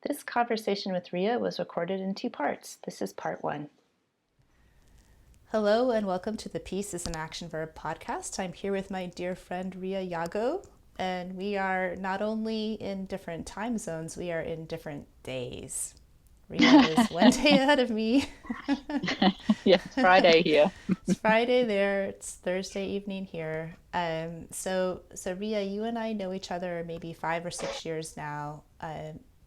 This conversation with Ria was recorded in two parts. This is part one. Hello and welcome to the Peace is an Action Verb podcast. I'm here with my dear friend Ria Jago, and we are not only in different time zones, we are in different days. Ria is one day ahead of me. Yeah, it's Friday here. It's Friday there, it's Thursday evening here. So Ria, you and I know each other maybe 5 or 6 years now.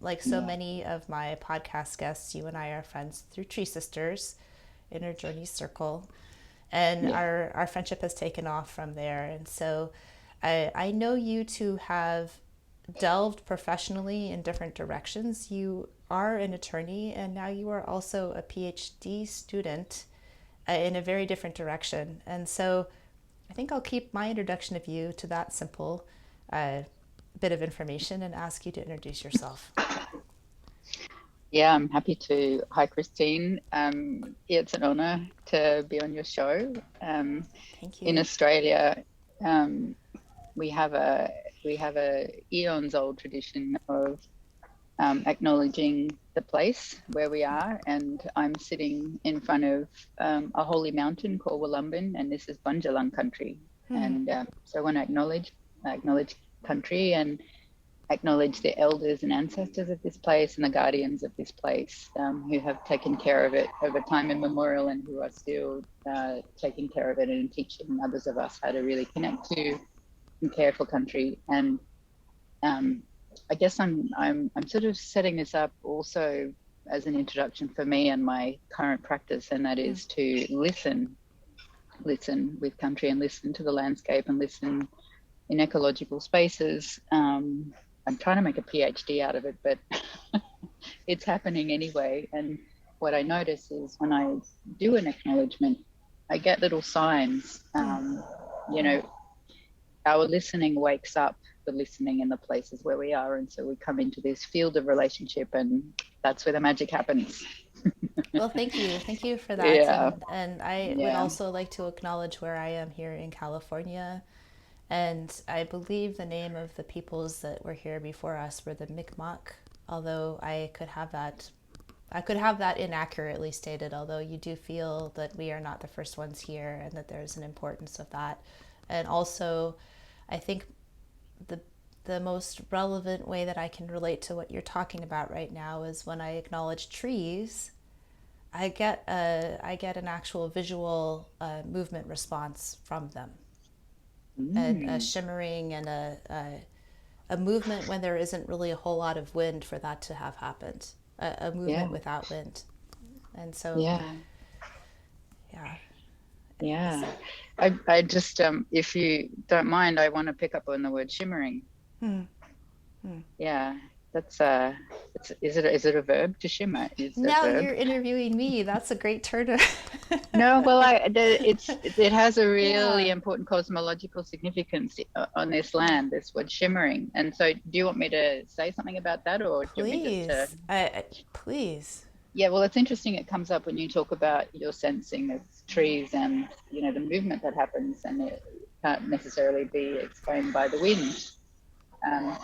Like so Yeah, many of my podcast guests, you and I are friends through Tree Sisters, Inner Journey Circle, and yeah, our friendship has taken off from there. And so I know you to have delved professionally in different directions. You are an attorney, and now you are also a PhD student in a very different direction. And so I think I'll keep my introduction of you to that simple uh, bit of information and ask you to introduce yourself. yeah. I'm happy to. Hi, Christine. Yeah, it's an honor to be on your show. Thank In you. Australia, um, we have a eons old tradition of acknowledging the place where we are, and I'm sitting in front of a holy mountain called Wollumbin, and this is Bunjalung country. And so I want to acknowledge country and acknowledge the elders and ancestors of this place and the guardians of this place who have taken care of it over time immemorial and who are still taking care of it and teaching others of us how to really connect to and care for country. And um, I guess I'm sort of setting this up also as an introduction for me and my current practice, and that is to listen with country and listen to the landscape and listen in ecological spaces. I'm trying to make a PhD out of it, but it's happening anyway. And what I notice is when I do an acknowledgement, I get little signs. You know, our listening wakes up the listening in the places where we are. And so we come into this field of relationship, and that's where the magic happens. Well, thank you. Thank you for that. Yeah, And I would yeah. also like to acknowledge where I am here in California. And I believe the name of the peoples that were here before us were the Mi'kmaq, although I could have that inaccurately stated, although you do feel that we are not the first ones here and that there's an importance of that. And also, I think the the most relevant way that I can relate to what you're talking about right now is when I acknowledge trees, I get an actual visual movement response from them, a Mm, shimmering and a movement when there isn't really a whole lot of wind for that to have happened, a movement yeah, without wind. And so, yeah, yeah. yeah. I just, if you don't mind, I want to pick up on the word shimmering. Yeah, that's is it a verb to shimmer? Is it a Now verb? you're interviewing me. That's a great turn. No, well, it has a really Yeah, important cosmological significance on this land, this word shimmering. And so, do you want me to say something about that, or do you want me just to? please. Please. Yeah, well, it's interesting. It comes up when you talk about your sensing of trees and the movement that happens, and it can't necessarily be explained by the wind. Um,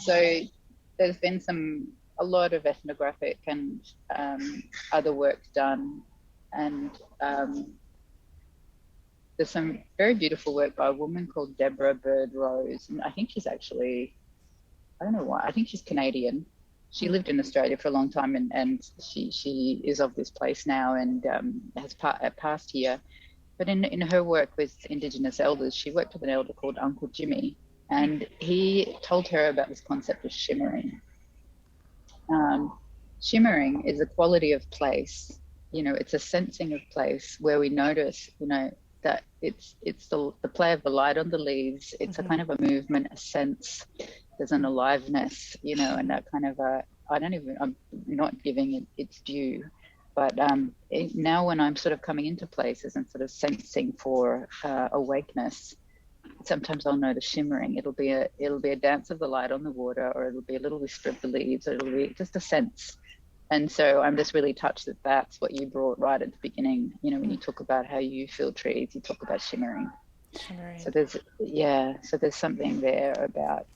so there's been a lot of ethnographic and other work done, and um, there's some very beautiful work by a woman called Deborah Bird Rose, and I think she's actually, I don't know why, I think she's Canadian. She lived in Australia for a long time, and she is of this place now and has passed here. But in her work with Indigenous elders, she worked with an elder called Uncle Jimmy, and he told her about this concept of shimmering. Um, Shimmering is a quality of place. It's a sensing of place where we notice, that it's the play of the light on the leaves. It's a kind of a movement, a sense. There's an aliveness, and that kind of a. I don't even. I'm not giving it its due, but now when I'm sort of coming into places and sort of sensing for awakeness, sometimes I'll notice shimmering. It'll be a dance of the light on the water, or it'll be a little whisper of the leaves, or it'll be just a sense. And so I'm just really touched that that's what you brought right at the beginning. When you talk about how you feel trees, you talk about shimmering. Shimmering. So there's something there about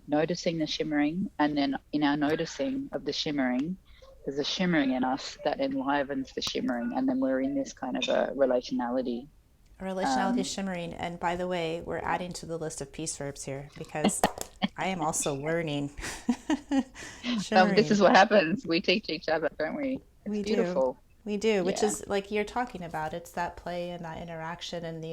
noticing the shimmering, and then in our noticing of the shimmering, there's a shimmering in us that enlivens the shimmering, and then we're in this kind of a relationality. Relationality is Um, shimmering. And by the way, we're adding to the list of peace verbs here because I am also learning this shimmering. is what happens. We teach each other, don't we? It's We do. beautiful. We do, which Yeah. is like you're talking about. It's that play and that interaction and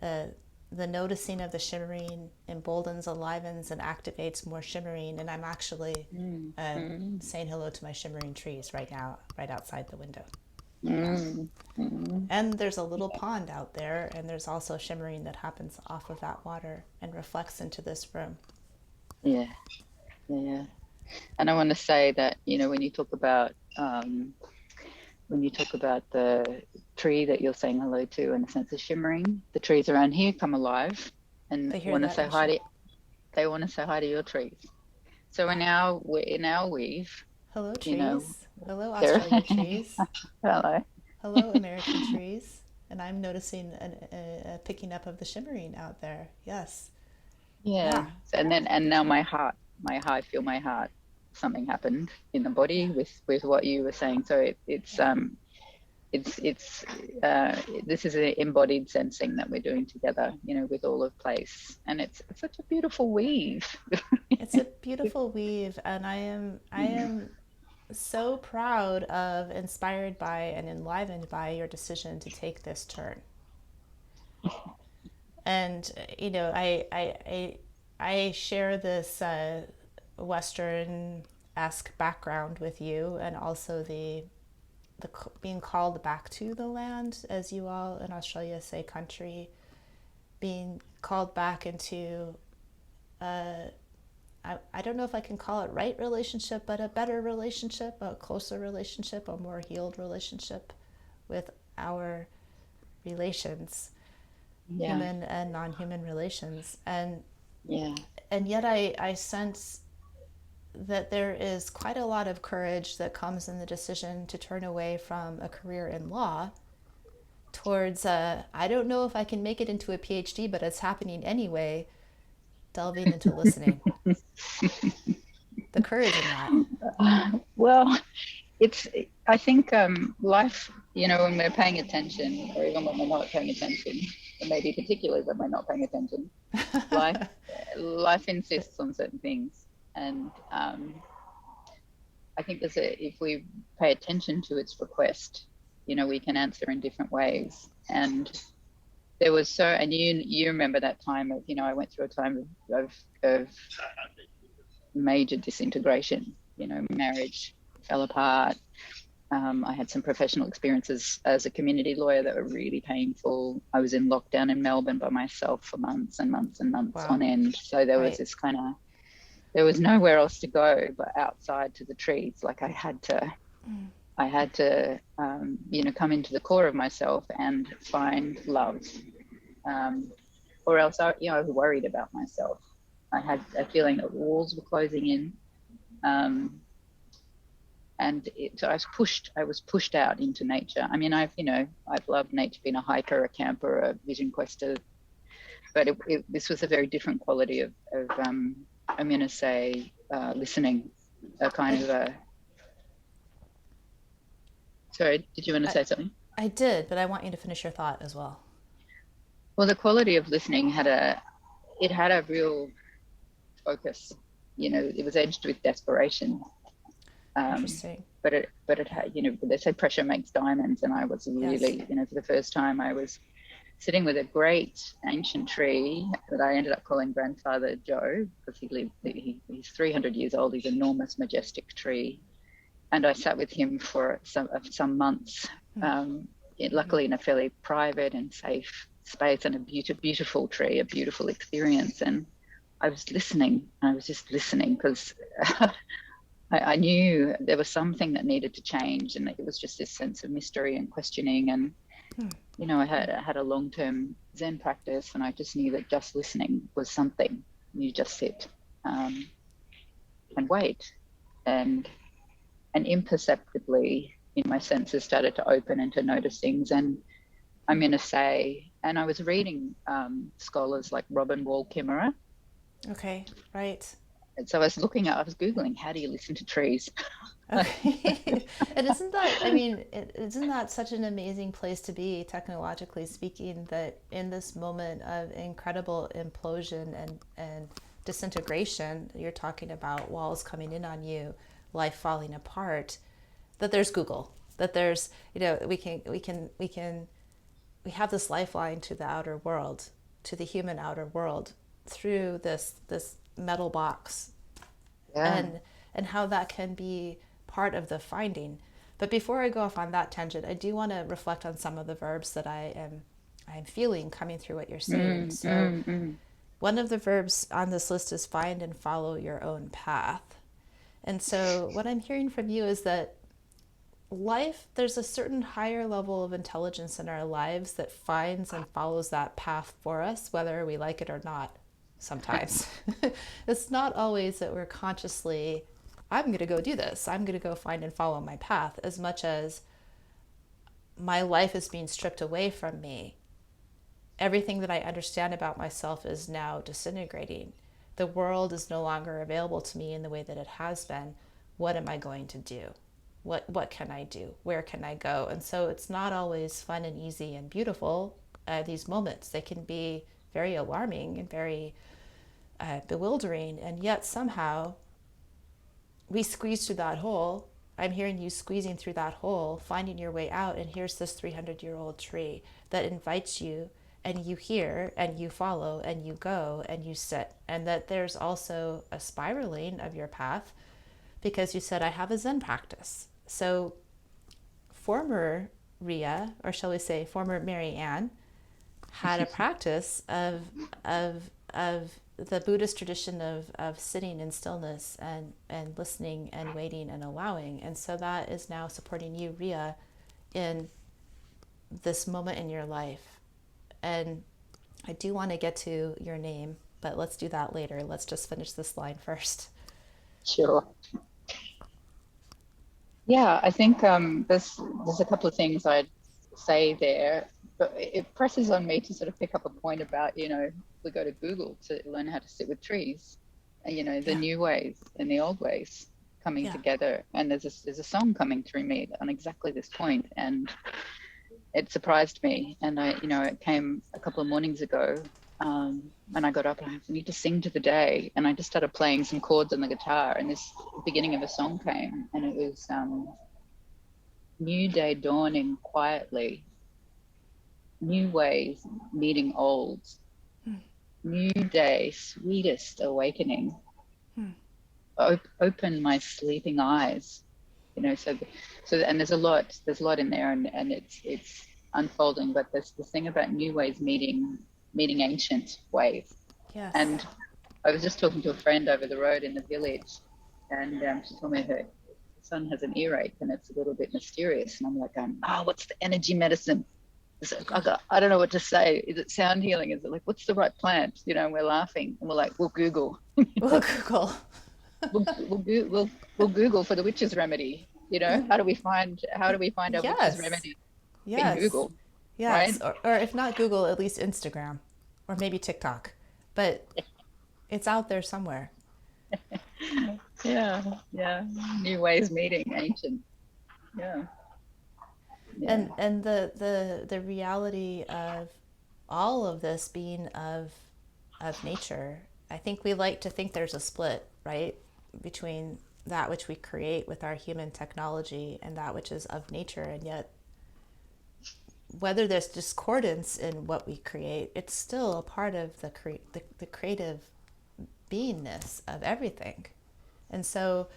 uh, the noticing of the shimmering emboldens, enlivens, and activates more shimmering. And I'm actually Mm, mm, saying hello to my shimmering trees right now, right outside the window. Yeah. mm, mm. And there's a little pond out there, and there's also shimmering that happens off of that water and reflects into this room. Yeah. Yeah. And I want to say that, when you talk about the tree that you're saying hello to and the sense of shimmering, the trees around here come alive and They hear want to that say and hi to they want to say hi to your trees. So in our weave, hello, you know, trees. Hello, they're Australia trees. hello. Hello, American trees. And I'm noticing a picking up of the shimmering out there. Yes. Yeah. Yeah. And now I feel my heart. Something happened in the Yeah. body with what you were saying. So Yeah. it's this is an embodied sensing that we're doing together, with all of place, and it's such a beautiful weave. It's a beautiful weave, and I am so proud of, inspired by, and enlivened by your decision to take this turn. And I share this Western-esque background with you, and also the being called back to the land, as you all in Australia say, country, being called back into I don't know if I can call it right relationship, but a better relationship, a closer relationship, a more healed relationship with our relations, Yeah, human and non-human relations. yeah, And yet I sense that there is quite a lot of courage that comes in the decision to turn away from a career in law towards I don't know if I can make it into a PhD, but it's happening anyway, delving into listening. The courage in that. well, it's I think life, when we're paying attention, or even when we're not paying attention, or maybe particularly when we're not paying attention, life life insists on certain things. And I think if we pay attention to its request, we can answer in different ways. And and you remember that time of, I went through a time of major disintegration. Marriage fell apart. I had some professional experiences as a community lawyer that were really painful. I was in lockdown in Melbourne by myself for months and months and months Wow. on end. So Right. there was nowhere else to go but outside to the trees. Like I had to, come into the core of myself and find love, or else I was worried about myself. I had a feeling that walls were closing in, and so I was pushed out into nature. I mean, I've loved nature, been a hiker, a camper, a vision quester, but this was a very different quality of I'm going to say listening, a kind I, of a. Sorry, did you want to I, say something? I did, but I want you to finish your thought as well. Well, the quality of listening had a real focus. It was edged with desperation. Um, Interesting. but it had, they say pressure makes diamonds, and I was Yes. really, for the first time, I was sitting with a great ancient tree that I ended up calling Grandfather Joe, because he's 300 years old. He's an enormous, majestic tree, and I sat with him for some months, luckily in a fairly private and safe space, and a beautiful tree, a beautiful experience. And I was listening. I was just listening because I knew there was something that needed to change, and it was just this sense of mystery and questioning. And I had a long-term Zen practice, and I just knew that just listening was something. You just sit and wait, and imperceptibly, my senses started to open and to notice things. And I'm going to say, And I was reading scholars like Robin Wall Kimmerer. Okay, right. And so I was Googling, how do you listen to trees? Okay. And isn't that, I mean, isn't that such an amazing place to be, technologically speaking, that in this moment of incredible implosion and disintegration, you're talking about walls coming in on you, life falling apart, that there's Google, that there's, we have this lifeline to the outer world, to the human outer world through this metal box, Yeah. and how that can be part of the finding. But before I go off on that tangent, I do want to reflect on some of the verbs that I'm feeling coming through what you're saying. Mm, So mm, mm. one of the verbs on this list is find and follow your own path. And so what I'm hearing from you is that life, there's a certain higher level of intelligence in our lives that finds and follows that path for us, whether we like it or not. Sometimes it's not always that we're consciously, I'm going to go do this, I'm going to go find and follow my path, as much as my life is being stripped away from me. Everything that I understand about myself is now disintegrating. The world is no longer available to me in the way that it has been. What am I going to do? What can I do? Where can I go? And so it's not always fun and easy and beautiful. These moments, they can be very alarming and very bewildering, and yet somehow we squeeze through that hole. I'm hearing you squeezing through that hole, finding your way out, and here's this 300-year-old tree that invites you, and you hear, and you follow, and you go, and you sit. And that there's also a spiraling of your path, because you said, I have a Zen practice. So former Ria, or shall we say former Mary Ann, had a practice of the Buddhist tradition of sitting in stillness and listening and waiting and allowing. And so that is now supporting you, Ria, in this moment in your life. And I do want to get to your name, but let's do that later. Let's just finish this line first. Sure. Yeah, I think there's a couple of things I'd say there, but it presses on me to sort of pick up a point about, we go to Google to learn how to sit with trees, and, the Yeah. new ways and the old ways coming Yeah. together. And there's a song coming through me on exactly this point, and it surprised me. And it came a couple of mornings ago, and I got up and I need to sing to the day, and I just started playing some chords on the guitar, and this beginning of a song came, and it was new day dawning quietly, new ways meeting old, new day sweetest awakening, open my sleeping eyes. So and there's a lot in there, and it's unfolding, but there's this thing about new ways meeting ancient ways. Yes. And I was just talking to a friend over the road in the village, and she told me her son has an earache and it's a little bit mysterious. And I'm like, what's the energy medicine? I don't know what to say. Is it sound healing? Is it like, what's the right plant? And we're laughing, and we're like, we'll Google. We'll Google. we'll Google for the witch's remedy. How do we find our witch's Yes. remedy in Yes. Google, right? Yes. Or if not Google, at least Instagram or maybe TikTok. But it's out there somewhere. Yeah, new ways meeting ancient. Yeah, yeah. And the reality of all of this being of nature, I think we like to think there's a split, right? Between that which we create with our human technology and that which is of nature. And yet, whether there's discordance in what we create, it's still a part of the creative beingness of everything. And so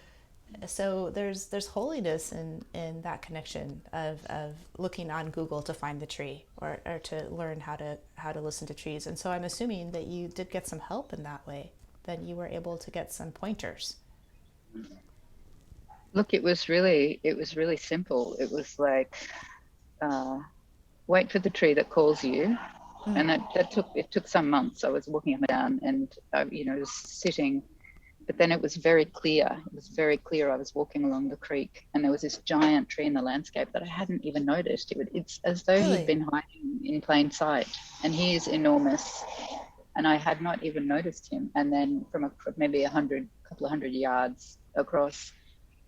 there's holiness in that connection of looking on Google to find the tree, or to learn how to listen to trees. And so I'm assuming that you did get some help in that way, that you were able to get some pointers. Look, it was really simple. It was like, wait for the tree that calls you. And that took some months. I was walking up and down, and was sitting but then it was very clear. It was very clear. I was walking along the creek, and there was this giant tree in the landscape that I hadn't even noticed. It's as though he'd Really? been hiding in plain sight, and he is enormous. And I had not even noticed him. And then from maybe couple of hundred yards across,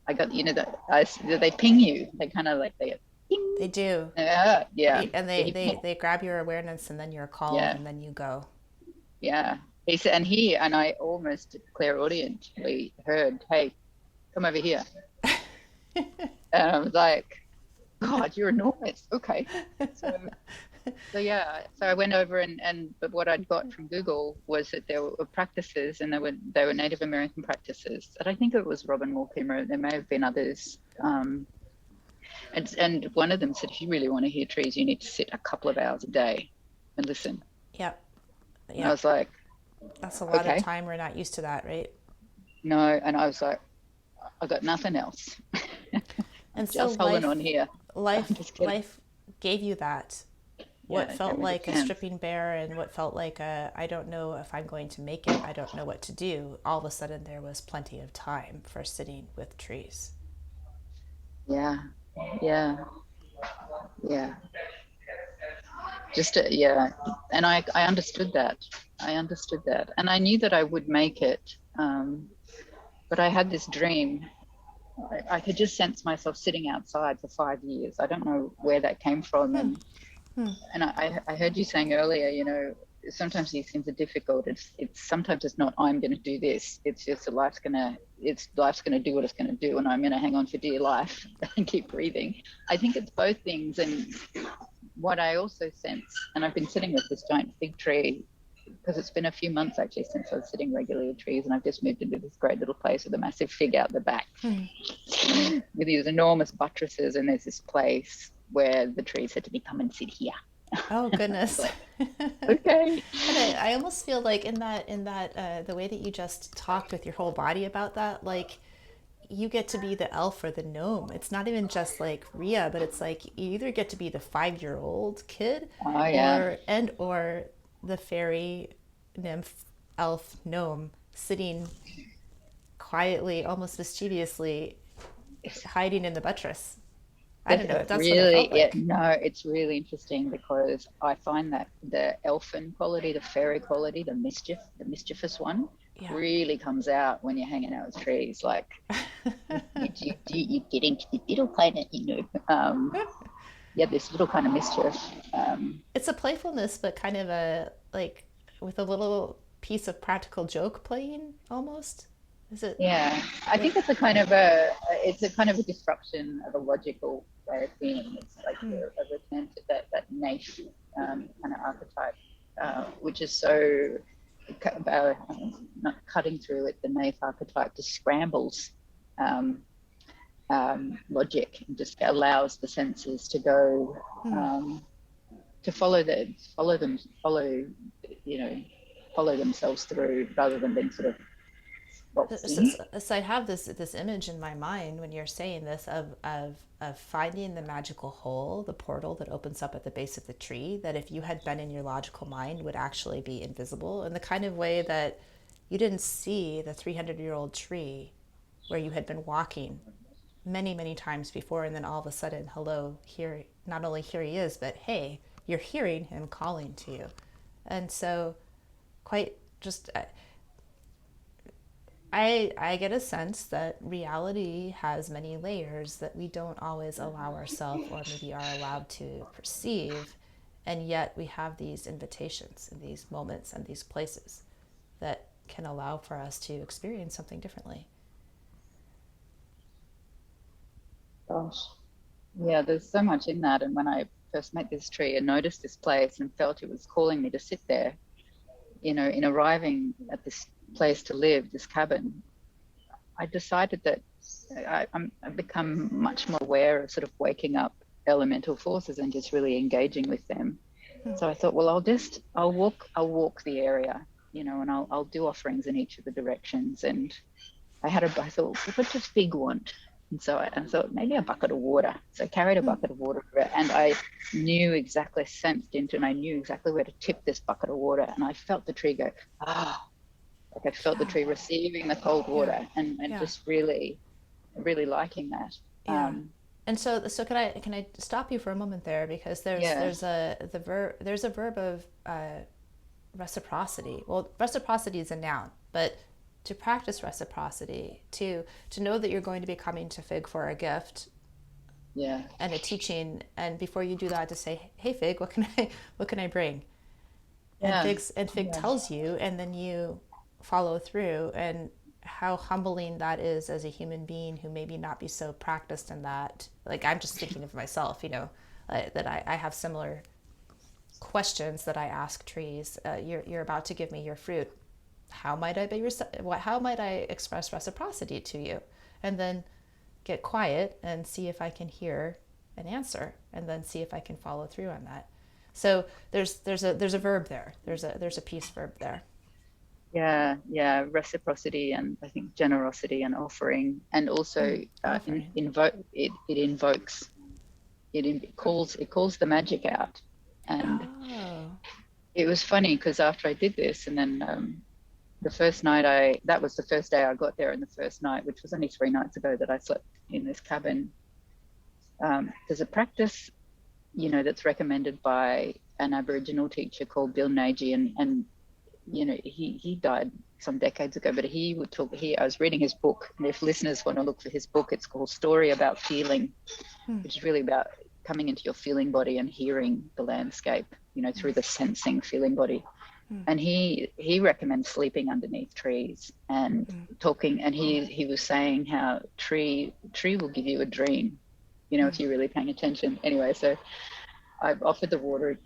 I got, they ping you. They kind of like they They ping. do. Yeah. And Yeah, he they grab your awareness and then you're called yeah, and then you go. yeah. He said, and I almost clairaudiently heard, "Hey, come over here." And I was like, "God, you're enormous." Okay. So, yeah, so I went over but what I'd got from Google was that there were practices, and they were Native American practices. And I think it was Robin Mortimer. There may have been others. And one of them said, if you really want to hear trees, you need to sit a couple of hours a day and listen. Yep. And I Yep. was like, That's a lot of okay, time. We're not used to that, right? no. And I was like, I got nothing else. I'm And so just holding on here. I'm just kidding. life gave you that. Yeah, What it gave felt me the like a chance. stripping bear and what felt like a I don't know if I'm going to make it. I don't know what to do. All of a sudden there was plenty of time for sitting with trees. Yeah, yeah, yeah. Yeah. And I understood that. I understood that. And I knew that I would make it. But I had this dream. I could just sense myself sitting outside for 5 years. I don't know where that came from. And I heard you saying earlier, sometimes these things are difficult. It's sometimes it's not I'm going to do this. It's just that life's gonna do what it's going to do, and I'm going to hang on for dear life and keep breathing. I think it's both things. And what I also sense, and I've been sitting with this giant fig tree because it's been a few months actually since I was sitting regularly with trees, and I've just moved into this great little place with a massive fig out the back with these enormous buttresses, and there's this place where the tree said to me, "Come and sit here." Oh goodness. Like, okay. And I almost feel like in that the way that you just talked with your whole body about that, like you get to be the elf or the gnome. It's not even just like Rhea, but it's like you either get to be the 5-year-old kid Oh yeah. or the fairy nymph elf gnome sitting quietly, almost mischievously hiding in the buttress. I don't know. That's what it felt Yeah, like. no, it's really interesting because I find that the elfin quality, the fairy quality, the mischievous one, Yeah. really comes out when you're hanging out with trees. Like you get into the little kind of, yeah, this little kind of mischief. It's a playfulness, but kind of a like with a little piece of practical joke playing almost. Is it? Yeah, I think it's a kind of a disruption of a logical way of being. It's like a return to that naif kind of archetype, which is so not cutting through it. The naif archetype just scrambles um, logic and just allows the senses to go um, to you know follow themselves through rather than being sort of boxed So, in. so I have this image in my mind when you're saying this of finding the magical hole, the portal that opens up at the base of the tree. That if you had been in your logical mind, would actually be invisible in the kind of way that you didn't see the 300-year-old tree where you had been walking many times before, and then all of a sudden, hello, here, not only here he is, but hey, you're hearing him calling to you. And so quite just I get a sense that reality has many layers that we don't always allow ourselves or maybe are allowed to perceive, and yet we have these invitations and these moments and these places that can allow for us to experience something differently. Gosh, yeah, there's so much in that. And when I first met this tree and noticed this place and felt it was calling me to sit there, in arriving at this place to live, this cabin, I decided that I've become much more aware of sort of waking up elemental forces and just really engaging with them. So I thought, well, I'll walk the area, and I'll do offerings in each of the directions. And I thought, what does Fig want? And so I thought maybe a bucket of water. So I carried a bucket of water, and I sensed into, and I knew exactly where to tip this bucket of water. And I felt the tree go, ah, Like I felt the Yeah. tree receiving the cold Yeah. water, and Yeah. just really, really liking that. Yeah. And so can I stop you for a moment there, because Yeah, there's a verb of reciprocity. Well, reciprocity is a noun, but to practice reciprocity, to know that you're going to be coming to Fig for a gift yeah, and a teaching, and before you do that, to say, "Hey Fig, what can I bring?" And yeah, Fig yeah, tells you, and then you follow through. And how humbling that is as a human being who maybe not be so practiced in that. Like, I'm just thinking of myself, that I have similar questions that I ask trees. You're about to give me your fruit. How might I be? How might I express reciprocity to you? And then get quiet and see if I can hear an answer, and then see if I can follow through on that. So there's a verb there. There's a piece verb there. yeah, yeah. Reciprocity, and I think generosity and offering, and also Offering. it invokes it calls the magic out. And Oh. it was funny because after I did this, and then the first night that was the first day I got there, and the first night, which was only 3 nights ago that I slept in this cabin. There's a practice, that's recommended by an Aboriginal teacher called Bill Nagy, and he died some decades ago, but he would talk. I was reading his book, and if listeners want to look for his book, it's called Story About Feeling, which is really about coming into your feeling body and hearing the landscape, through the sensing feeling body. And he recommends sleeping underneath trees and talking. And he was saying how tree will give you a dream, if you're really paying attention. Anyway, so I've offered the water,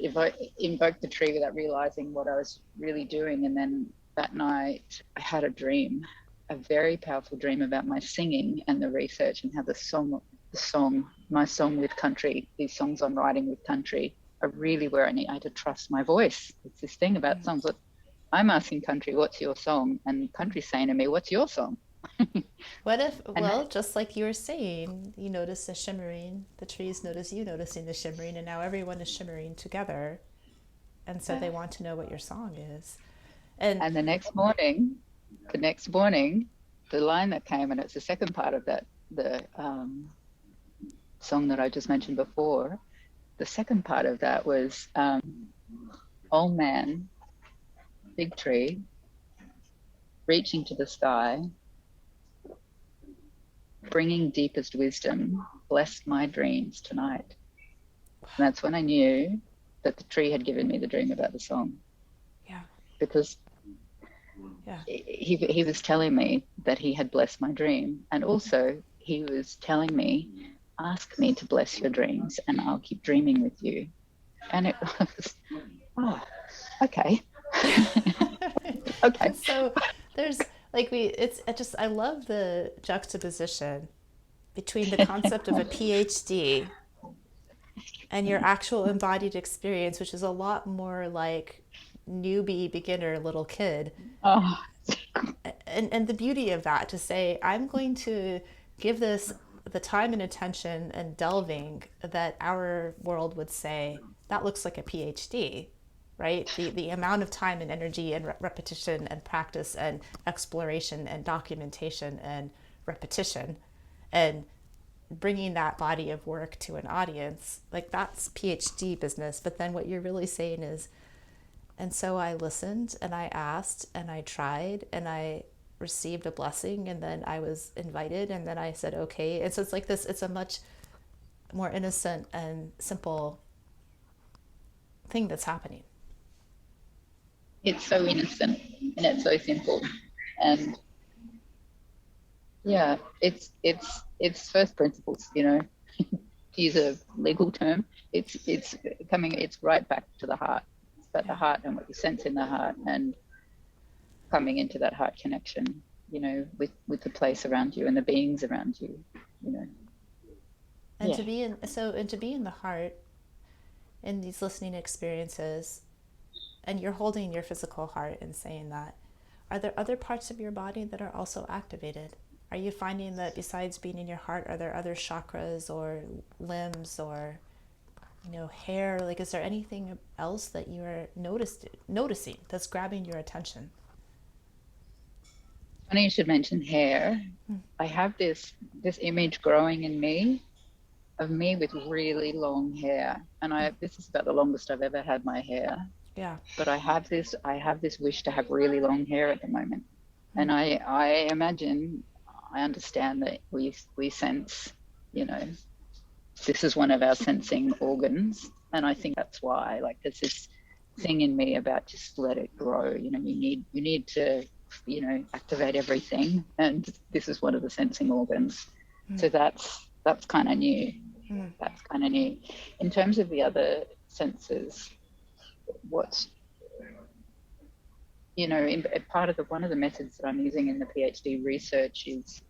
invoked the tree without realizing what I was really doing. And then that night I had a dream, a very powerful dream about my singing and the research, and how my song with country, these songs I'm writing with country, are really where I had to trust my voice. It's this thing about songs that I'm asking country, what's your song? And country's saying to me, what's your song? What if, And well, just like you were saying, you notice the shimmering, the trees notice you noticing the shimmering, and now everyone is shimmering together. And so they want to know what your song is. And and the next morning, the line that came, and it's the second part of that, the song that I just mentioned before. The second part of that was old man, big tree, reaching to the sky, bringing deepest wisdom, bless my dreams tonight. And that's when I knew that the tree had given me the dream about the song, yeah, because yeah. he was telling me that he had blessed my dream, and also he was telling me, ask me to bless your dreams and I'll keep dreaming with you. And it was, oh, okay. Okay. And so there's like I love the juxtaposition between the concept of a PhD and your actual embodied experience, which is a lot more like newbie, beginner, little kid. Oh, And the beauty of that, to say, I'm going to give this the time and attention and delving that our world would say, that looks like a PhD, right? The amount of time and energy and repetition and practice and exploration and documentation and repetition, and bringing that body of work to an audience, like, that's PhD business. But then what you're really saying is, and so I listened and I asked and I tried and I received a blessing, and then I was invited, and then I said okay. And so it's like this, it's a much more innocent and simple thing that's happening. it's so innocent and it's so simple. And yeah, it's first principles, to use a legal term. It's right back to the heart. It's about the Yeah. heart and what you sense in the heart, and coming into that heart connection, with the place around you and the beings around you, you know. And Yeah. to be in so and to be in the heart in these listening experiences, and you're holding your physical heart and saying that, are there other parts of your body that are also activated? Are you finding that besides being in your heart, are there other chakras or limbs or, hair? Like, is there anything else that you are noticing that's grabbing your attention? Funny you should mention hair. I have this image growing in me of me with really long hair, and I this is about the longest I've ever had my hair. Yeah. But I have this wish to have really long hair at the moment, and I imagine I understand that we sense, you know, this is one of our sensing organs, and I think that's why, like, there's this thing in me about just let it grow. You need to, activate everything, and this is one of the sensing organs. So that's kind of new. That's kind of new. In terms of the other senses, what's in part of one of the methods that I'm using in the PhD research is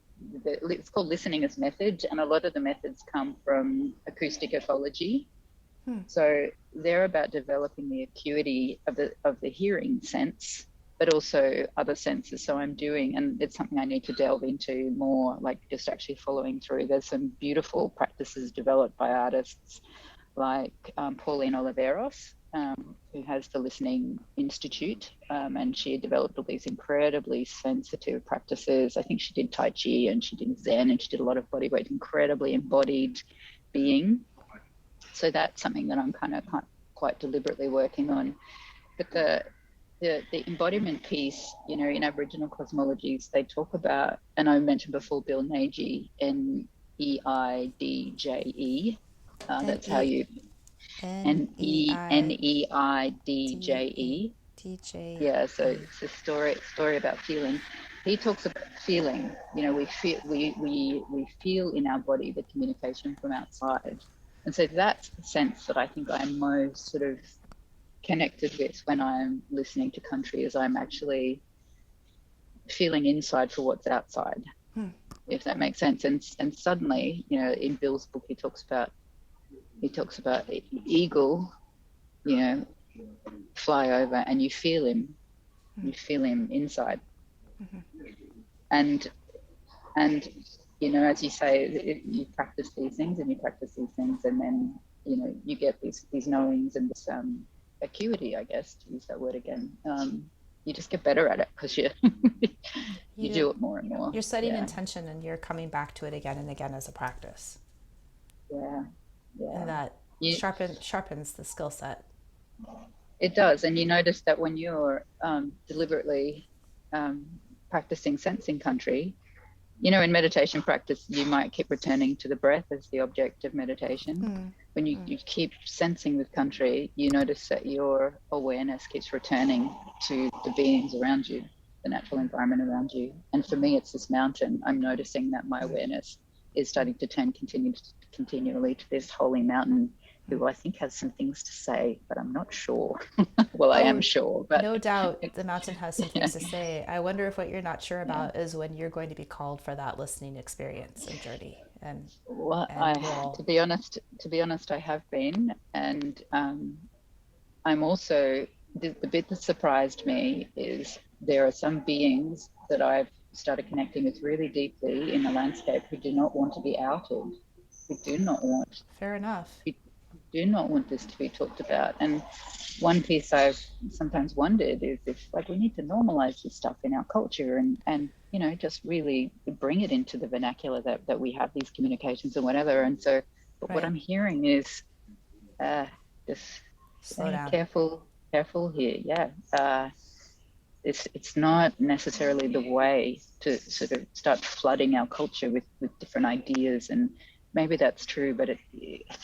it's called listening as method, and a lot of the methods come from acoustic ethology. So they're about developing the acuity of the hearing sense, but also other senses. So I'm doing, and it's something I need to delve into more, like just actually following through. There's some beautiful practices developed by artists like Pauline Oliveros, who has the Listening Institute, and she developed all these incredibly sensitive practices. I think she did Tai Chi and she did Zen and she did a lot of bodyweight, incredibly embodied being. So that's something that I'm kind of quite deliberately working on. But the embodiment piece, in Aboriginal cosmologies, they talk about, and I mentioned before Bill Nagey, Neidje. N That's how E you N E I D E Neidje. D J Yeah, so E. it's a story about feeling. He talks about feeling. We feel in our body the communication from outside, and so that's the sense that I think I'm most sort of connected with when I'm listening to country, is I'm actually feeling inside for what's outside, if that makes sense. And suddenly, in Bill's book, he talks about eagle, you know, fly over, and you feel him inside, and and as you say, you practice these things and you practice these things, and then you get these knowings and this acuity, I guess, to use that word again. You just get better at it because you you You do it more and more. you're setting Yeah, intention and you're coming back to it again and again as a practice, yeah, and yeah. that You sharpens the skill set. It does, and you notice that when you're deliberately um, practicing sensing country, in meditation practice, you might keep returning to the breath as the object of meditation. When you keep sensing with country, you notice that your awareness keeps returning to the beings around you, the natural environment around you. And for me, it's this mountain. I'm noticing that my awareness is starting to turn continually to this holy mountain, who I think has some things to say, but I'm not sure. Well, I am Oh, sure, but no doubt the mountain has some yeah. things to say. I wonder if what you're not sure Yeah. about is when you're going to be called for that listening experience and journey Well, and role. to be honest, I have been, and I'm also the bit that surprised me is there are some beings that I've started connecting with really deeply in the landscape who do not want to be outed, who do not want Fair enough. who do not want this to be talked about. And one piece I've sometimes wondered is if, like, we need to normalize this stuff in our culture, and just really bring it into the vernacular that we have these communications and whatever. And so, but what Right. I'm hearing is just Slow down. careful here. Yeah, it's not necessarily the way to sort of start flooding our culture with different ideas, and maybe that's true, but it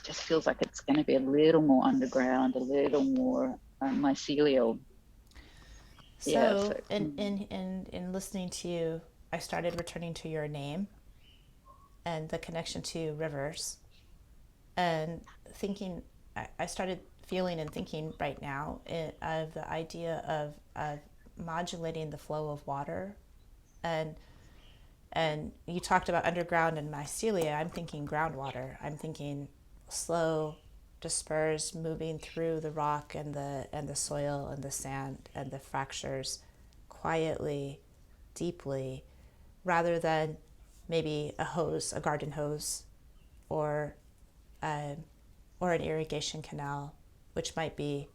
just feels like it's going to be a little more underground, a little more mycelial. Yeah, so So, in listening to you, I started returning to your name and the connection to rivers, and thinking. I started feeling and thinking right now of the idea of modulating the flow of water, and you talked about underground and mycelia. I'm thinking groundwater. I'm thinking slow, dispersed, moving through the rock and the soil and the sand and the fractures, quietly, deeply, rather than maybe a hose, a garden hose, or um, or an irrigation canal, which might be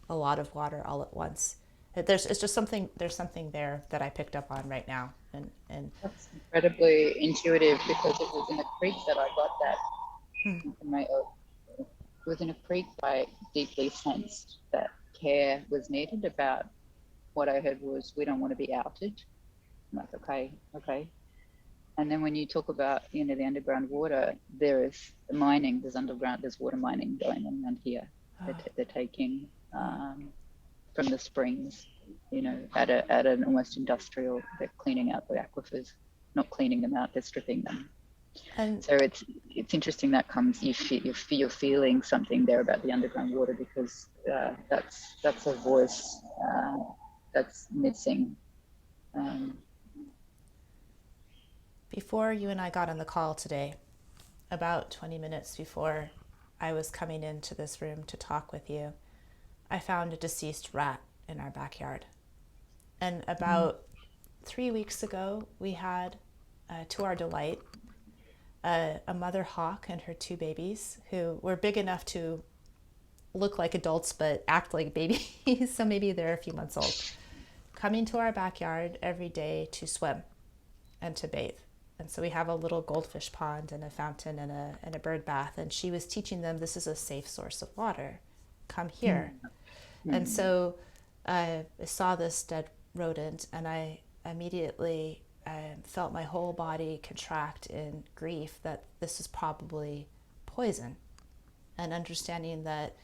a lot of water all at once. It's just something, there's something there that I picked up on right now. And That's incredibly intuitive because it was in a creek that I got that information. It was in a creek I deeply sensed that care was needed. About what I heard was, we don't want to be outed. I'm like, okay, okay. And then when you talk about, the underground water, there is mining, there's water mining going on around here. They're taking from the springs, at an almost industrial, they're cleaning out the aquifers, not cleaning them out, they're stripping them. and So it's interesting that comes, you're feeling something there about the underground water, because that's a voice that's missing. Um, before you and I got on the call today, about 20 minutes before I was coming into this room to talk with you, I found a deceased rat in our backyard. And about 3 weeks ago, we had, to our delight, a mother hawk and her two babies who were big enough to look like adults but act like babies, so maybe they're a few months old, coming to our backyard every day to swim and to bathe. And so we have a little goldfish pond and a fountain and a bird bath. And she was teaching them, this is a safe source of water. Come here. And so I saw this dead rodent, and I immediately felt my whole body contract in grief that this is probably poison, and understanding that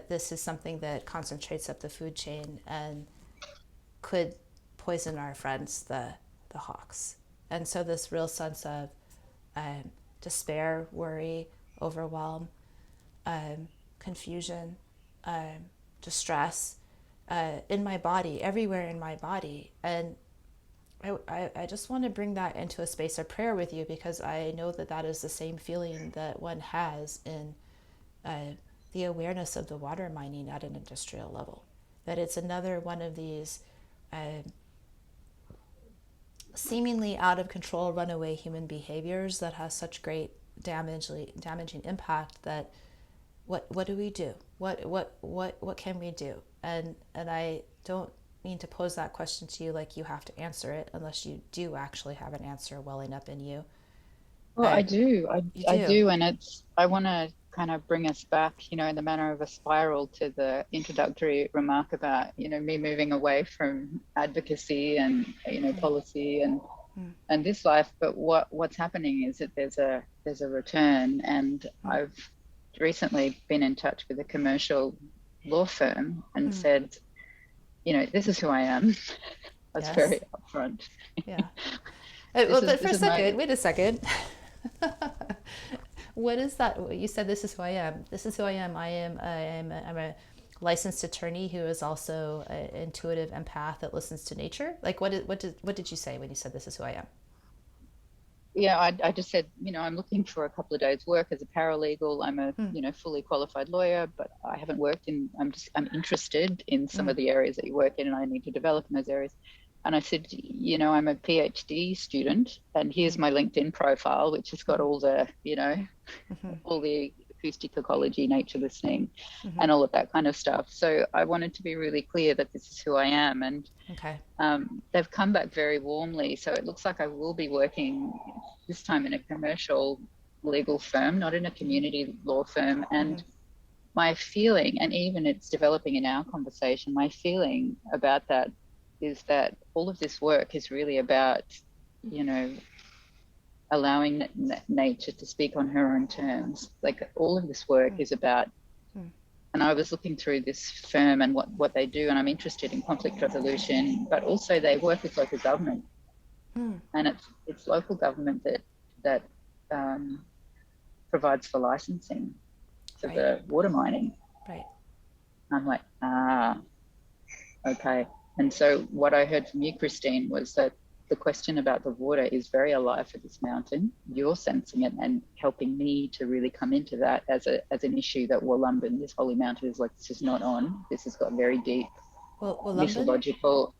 this is something that concentrates up the food chain and could poison our friends, the hawks. And so this real sense of despair, worry, overwhelm, confusion, distress in my body, everywhere in my body. And I just want to bring that into a space of prayer with you, because I know that that is the same feeling that one has in the awareness of the water mining at an industrial level. That it's another one of these seemingly out of control runaway human behaviors that has such great damaging impact, that what do we do? What can we do? And I don't mean to pose that question to you like you have to answer it, unless you do actually have an answer welling up in you. Well, I do. You I do. do. And I want to kind of bring us back, in the manner of a spiral, to the introductory remark about, me moving away from advocacy and, policy and this life. But what's happening is that there's a return. And I've recently been in touch with a commercial law firm and said, this is who I am. That's Yes. very upfront. Yeah. This Well, is but for this a is my second, wait a second. What is that? You said this is who I am. This is who I am. I'm a licensed attorney who is also an intuitive empath that listens to nature. Like what did you say when you said this is who I am? Yeah, I just said, I'm looking for a couple of days work as a paralegal. I'm a, fully qualified lawyer, but I haven't worked in, I'm interested in some of the areas that you work in, and I need to develop in those areas. And I said, I'm a PhD student, and here's my LinkedIn profile, which has got all the, all the acoustic ecology, nature listening, and all of that kind of stuff. So I wanted to be really clear that this is who I am. And Okay. they've come back very warmly. So it looks like I will be working this time in a commercial legal firm, not in a community law firm. And my feeling, and even it's developing in our conversation, my feeling about that is that all of this work is really about, allowing nature to speak on her own terms. Like, all of this work is about, and I was looking through this firm and what they do, and I'm interested in conflict resolution, but also they work with local government, and it's local government that provides for licensing for Right. the water mining. Right. I'm like, okay. And so what I heard from you, Christine, was that the question about the water is very alive for this mountain. You're sensing it and helping me to really come into that as an issue that Wollumben, this holy mountain, is like, this is not on. This has got very deep Well, Wollumbin. mythological,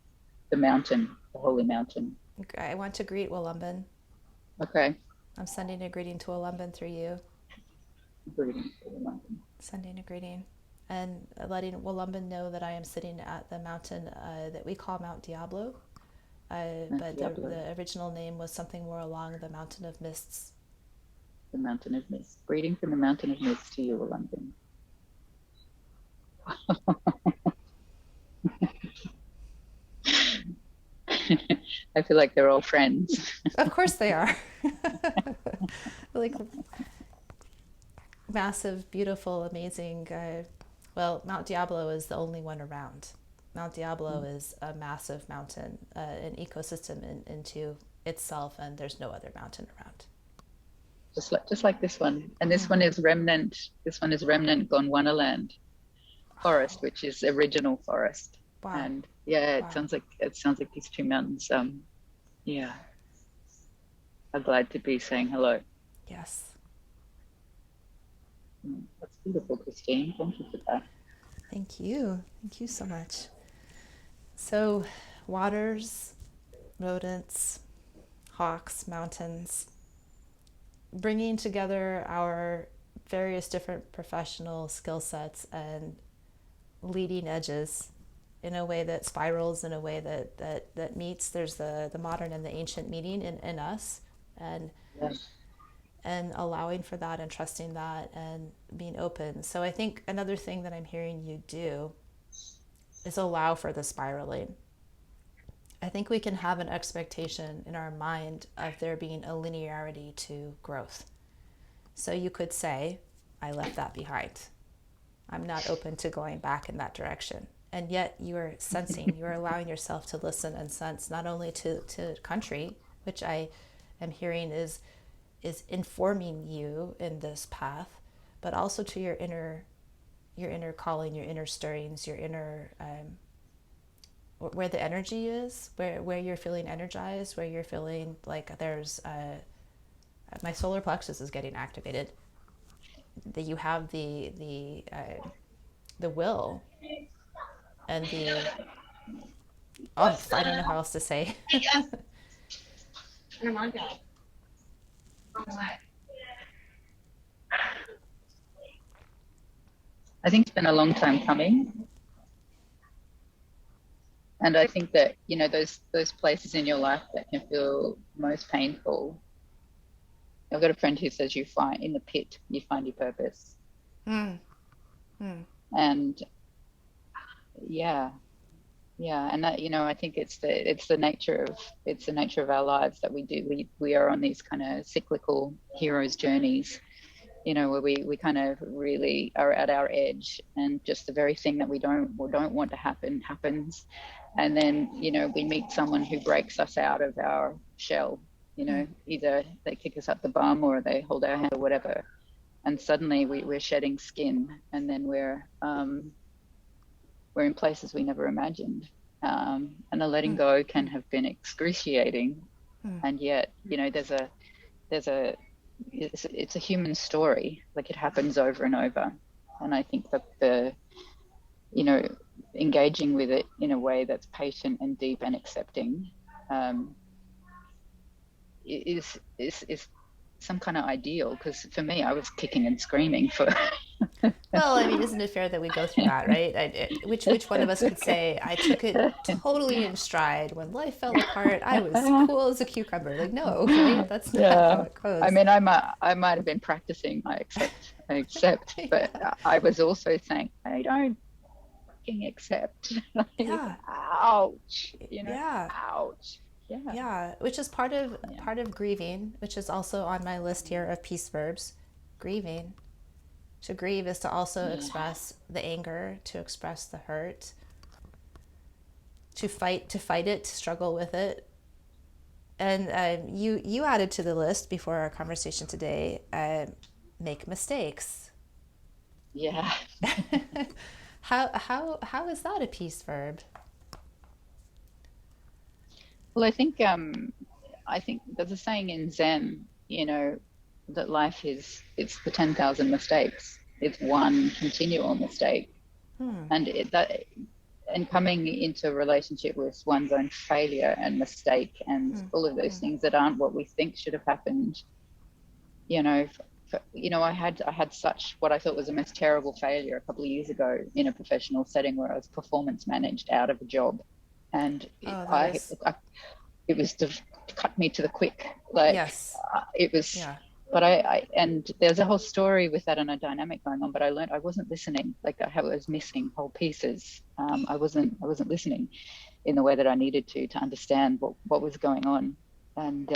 the mountain, the holy mountain. I want to greet Wollumbin. Okay. I'm sending a greeting to Wollumbin through you. Greetings to the mountain. Sending a greeting. and letting Wolumba know that I am sitting at the mountain that we call Mount Diablo. But Diablo, the original name was something more along the Mountain of Mists. the mountain of mist. Greeting from the mountain of mist to you, London. I feel like they're all friends. Of course they are. Like massive, beautiful, amazing. Well, Mount Diablo is the only one around. Mount Diablo is a massive mountain, an ecosystem into itself, and there's no other mountain around. Just like this one. And this one is remnant. This one is remnant Gondwana land forest, which is original forest. Wow. And yeah, Wow. it sounds like these two mountains. Yeah, I'm glad to be saying hello. Yes. That's beautiful, Christine. Thank you for that. Thank you. Thank you so much. So, waters, rodents, hawks, mountains, bringing together our various different professional skill sets and leading edges in a way that spirals, in a way that meets. There's the modern and the ancient meeting in us, and Yes. and allowing for that and trusting that and being open. So I think another thing that I'm hearing you do is allow for the spiraling. I think we can have an expectation in our mind of there being a linearity to growth. So you could say, I left that behind. I'm not open to going back in that direction. And yet you are sensing, you are allowing yourself to listen and sense not only to country, which I am hearing is informing you in this path, but also to your inner calling, your inner stirrings, your inner where the energy is, where you're feeling energized, where you're feeling like there's my solar plexus is getting activated. That you have the will and the oomph. I don't know how else to say. I think it's been a long time coming. And I think that, those places in your life that can feel most painful. I've got a friend who says you find in the pit, you find your purpose. Mm, mm, And yeah, yeah. And that, I think it's the nature of our lives that we are on these kind of cyclical heroes journeys, where we kind of really are at our edge, and just the very thing that we don't want to happen happens. And then, we meet someone who breaks us out of our shell, mm, either they kick us up the bum or they hold our hand or whatever. And suddenly we're shedding skin, and then we're in places we never imagined. And the letting mm, go can mm, have been excruciating. mm, And yet, there's a, it's a human story. Like, it happens over and over. And I think that you know, engaging with it in a way that's patient and deep and accepting, is some kind of ideal. Because for me, I was kicking and screaming for. Well, I mean, isn't it fair that we go through that, right? Which one of us could say, I took it totally in stride when life fell apart? I was cool as a cucumber. Like, no, right? That's not how Yeah, it I goes. mean, I might have been practicing. I accept, but Yeah, I was also saying, I don't fucking accept. Like, yeah, ouch, yeah, ouch. Yeah, yeah. Which is yeah, part of grieving, which is also on my list here of peace verbs. Grieving. To grieve is to also yeah. express the anger, to express the hurt, to fight it, to struggle with it. And you added to the list before our conversation today, make mistakes. Yeah. How is that a peace verb? Well, I think there's a saying in Zen, that life it's the 10,000 mistakes. It's one continual mistake, Hmm. and and coming into a relationship with one's own failure and mistake and Hmm. all of those Hmm. things that aren't what we think should have happened, you know, I had such what I thought was a most terrible failure a couple of years ago in a professional setting where I was performance managed out of a job, and Oh, that I, is, I it was to cut me to the quick. Like yes. it was, Yeah. but and there's a whole story with that and a dynamic going on. But I learned I wasn't listening. Like I was missing whole pieces. I wasn't listening in the way that I needed to understand what was going on. And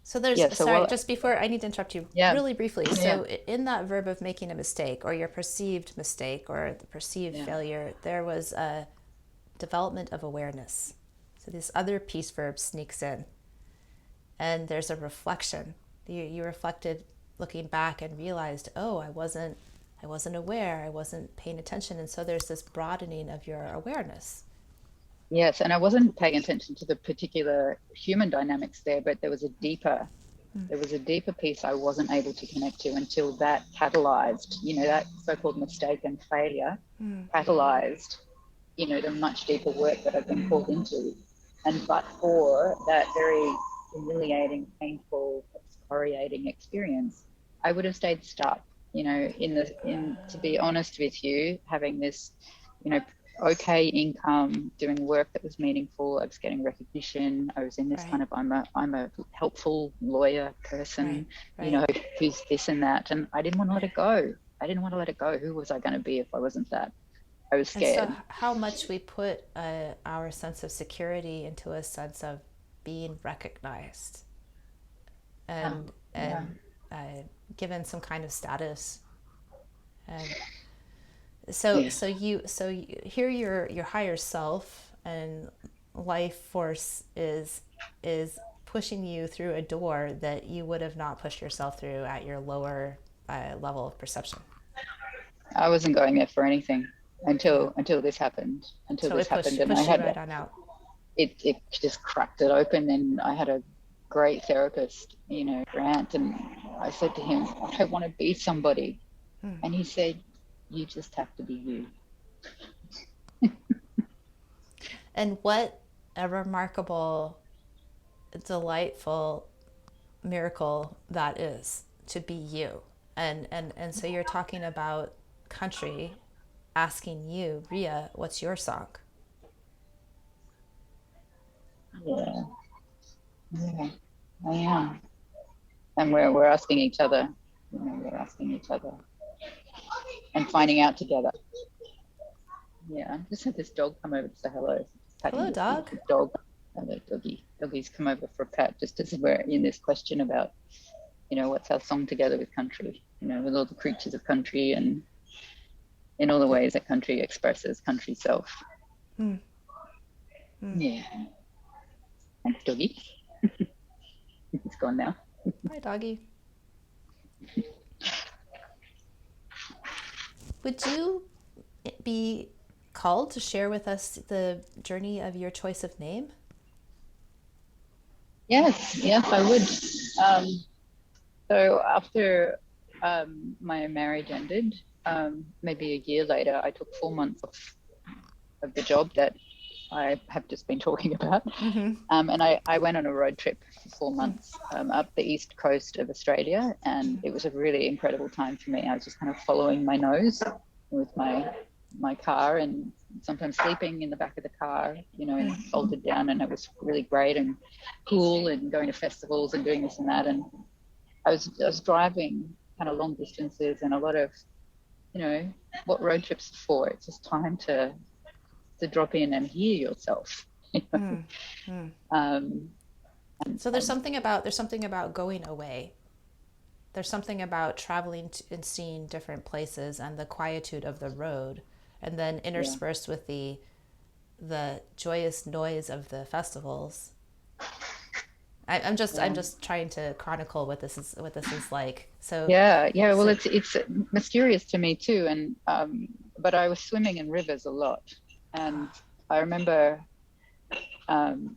So there's, yeah, so sorry, what? just before, I need to interrupt you Yeah, really briefly. yeah, So in that verb of making a mistake or your perceived mistake or the perceived yeah. failure, there was a development of awareness. So this other piece verb sneaks in and there's a reflection. You reflected looking back and realized, oh, I wasn't aware, I wasn't paying attention. And so there's this broadening of your awareness. Yes, and I wasn't paying attention to the particular human dynamics there, but there was a deeper piece I wasn't able to connect to until that catalyzed, that so-called mistake and failure catalyzed, the much deeper work that I've been called into. And but for that very humiliating, painful, excoriating experience, I would have stayed stuck, to be honest with you, having this, you know, okay income, doing work that was meaningful. I was getting recognition. I was in this Right, kind of I'm a helpful lawyer right, person, right. who's this and that. And I didn't want to let it go. I didn't want to let it go. Who was I going to be if I wasn't that? I was And so, scared. how much we put our sense of security into a sense of being recognized Yeah. and Yeah. given some kind of status. And so, Yeah. here your higher self and life force is pushing you through a door that you would have not pushed yourself through at your lower level of perception. I wasn't going there for anything Yeah. until this happened. Until So this it happened, and I pushed you had right on out. it just cracked it open, and I had a great therapist, Grant, and I said to him, I don't want to be somebody, and he said, you just have to be you. And what a remarkable, delightful miracle that is to be you. And so you're talking about country asking you, Ria, what's your song? Yeah, yeah, I am, and we're asking each other, we're asking each other and finding out together. Yeah, I just had this dog come over to say hello, just patting Hello, this dog. beautiful dog. And the doggies come over for a pat, just as we're in this question about, what's our song together with country, with all the creatures of country and in all the ways that country expresses country self. Yeah. Thanks, doggy. He's gone now. Hi, doggy. Would you be called to share with us the journey of your choice of name? Yes, yes, I would. So after my marriage ended, maybe a year later, I took 4 months off of the job that I have just been talking about. And I went on a road trip for 4 months up the east coast of Australia. And it was a really incredible time for me. I was just kind of following my nose with my car and sometimes sleeping in the back of the car, and folded down. And it was really great and cool and going to festivals and doing this and that. And I was driving kind of long distances and a lot of, what road trips are for. It's just time to drop in and hear yourself. Um, and, So and there's something about going away. There's something about traveling and seeing different places and the quietude of the road, and then yeah, interspersed with the joyous noise of the festivals. I'm yeah, just trying to chronicle what this is like. So yeah, yeah. Well, so it's mysterious to me too. And but I was swimming in rivers a lot, and I remember um,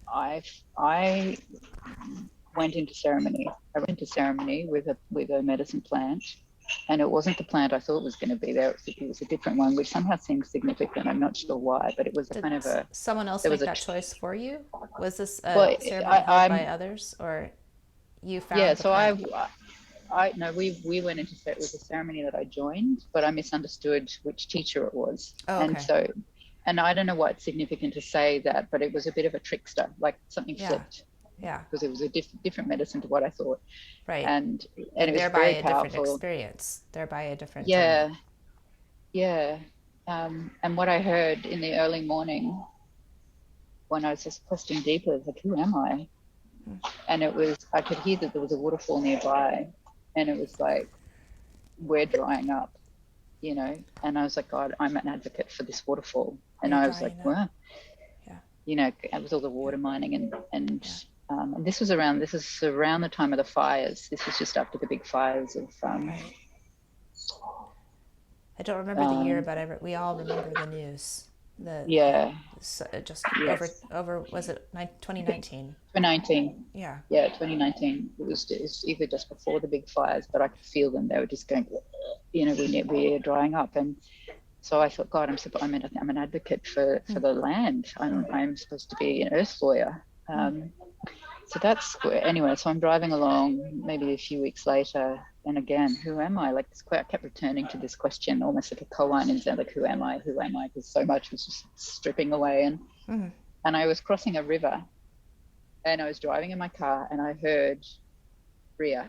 I went into ceremony. I went to ceremony with a medicine plant, and it wasn't the plant I thought it was going to be there. It was a different one, which somehow seemed significant. I'm not sure why, but it was a did kind of a someone else there was make a that choice for you? Was this a well, ceremony I, held by I'm others, or you yeah. found the So I plant? I no, we went into it was a ceremony that I joined, but I misunderstood which teacher it was, Oh, and okay. so, and I don't know why it's significant to say that, but it was a bit of a trickster, like something Yeah. flipped Yeah. because it was a different medicine to what I thought, Right. and And it was thereby very a different powerful. experience, thereby a different journey. Yeah, yeah. And what I heard in the early morning when I was just questioning deeper, was like, who am I? And it was, I could hear that there was a waterfall nearby, and it was like, we're drying up, you know. And I was like, God, I'm an advocate for this waterfall. And You're I was like, drying up. well, Yeah. you know, it was all the Yeah. water mining, Yeah. and this was around the time of the fires. This was just after the big fires of Right. I don't remember the year, um, but we all remember the news. The yeah, so it just yes, over was it I think 2019? 2019. Yeah. Yeah, 2019. It was either just before the big fires, but I could feel them. They were just going, you know, we're drying up. And so I thought, God, I'm an advocate for the land. I'm supposed to be an earth lawyer. So that's anyway. So I'm driving along, maybe a few weeks later, and again, who am I? Like this, I kept returning to this question, almost like a koan instead, like who am I? Who am I? Because so much was just stripping away, and I was crossing a river, and I was driving in my car, and I heard Ria.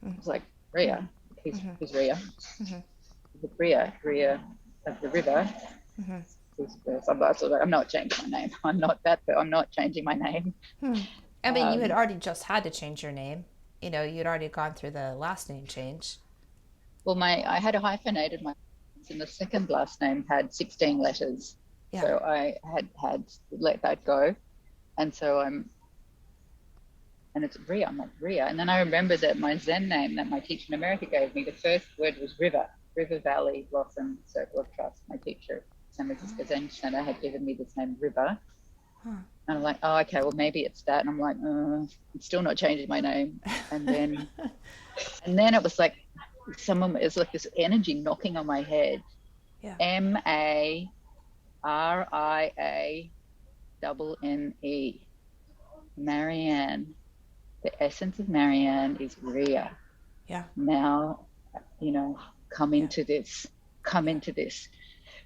I was like, Ria, who's Ria? Ria of the river. I'm not changing my name. I'm not changing my name. I mean, you had Um, already just had to change your name. You know, you'd already gone through the last name change. well, I had a hyphenated my, and the second last name had 16 letters, Yeah. so I had let that go, and so and it's Ria. I'm like Ria, and then I remember that my Zen name that my teacher in America gave me, the first word was River Valley Blossom Circle of Trust. My teacher, San Francisco Zen Center, had given me this name River. And I'm like, oh, okay, well, maybe it's that. And I'm like, I'm still not changing my name. And then, it was like it's like this energy knocking on my head. Yeah. Marianne. Marianne. The essence of Marianne is Ria. Yeah. Now, you know, come Yeah. into this. Come into this.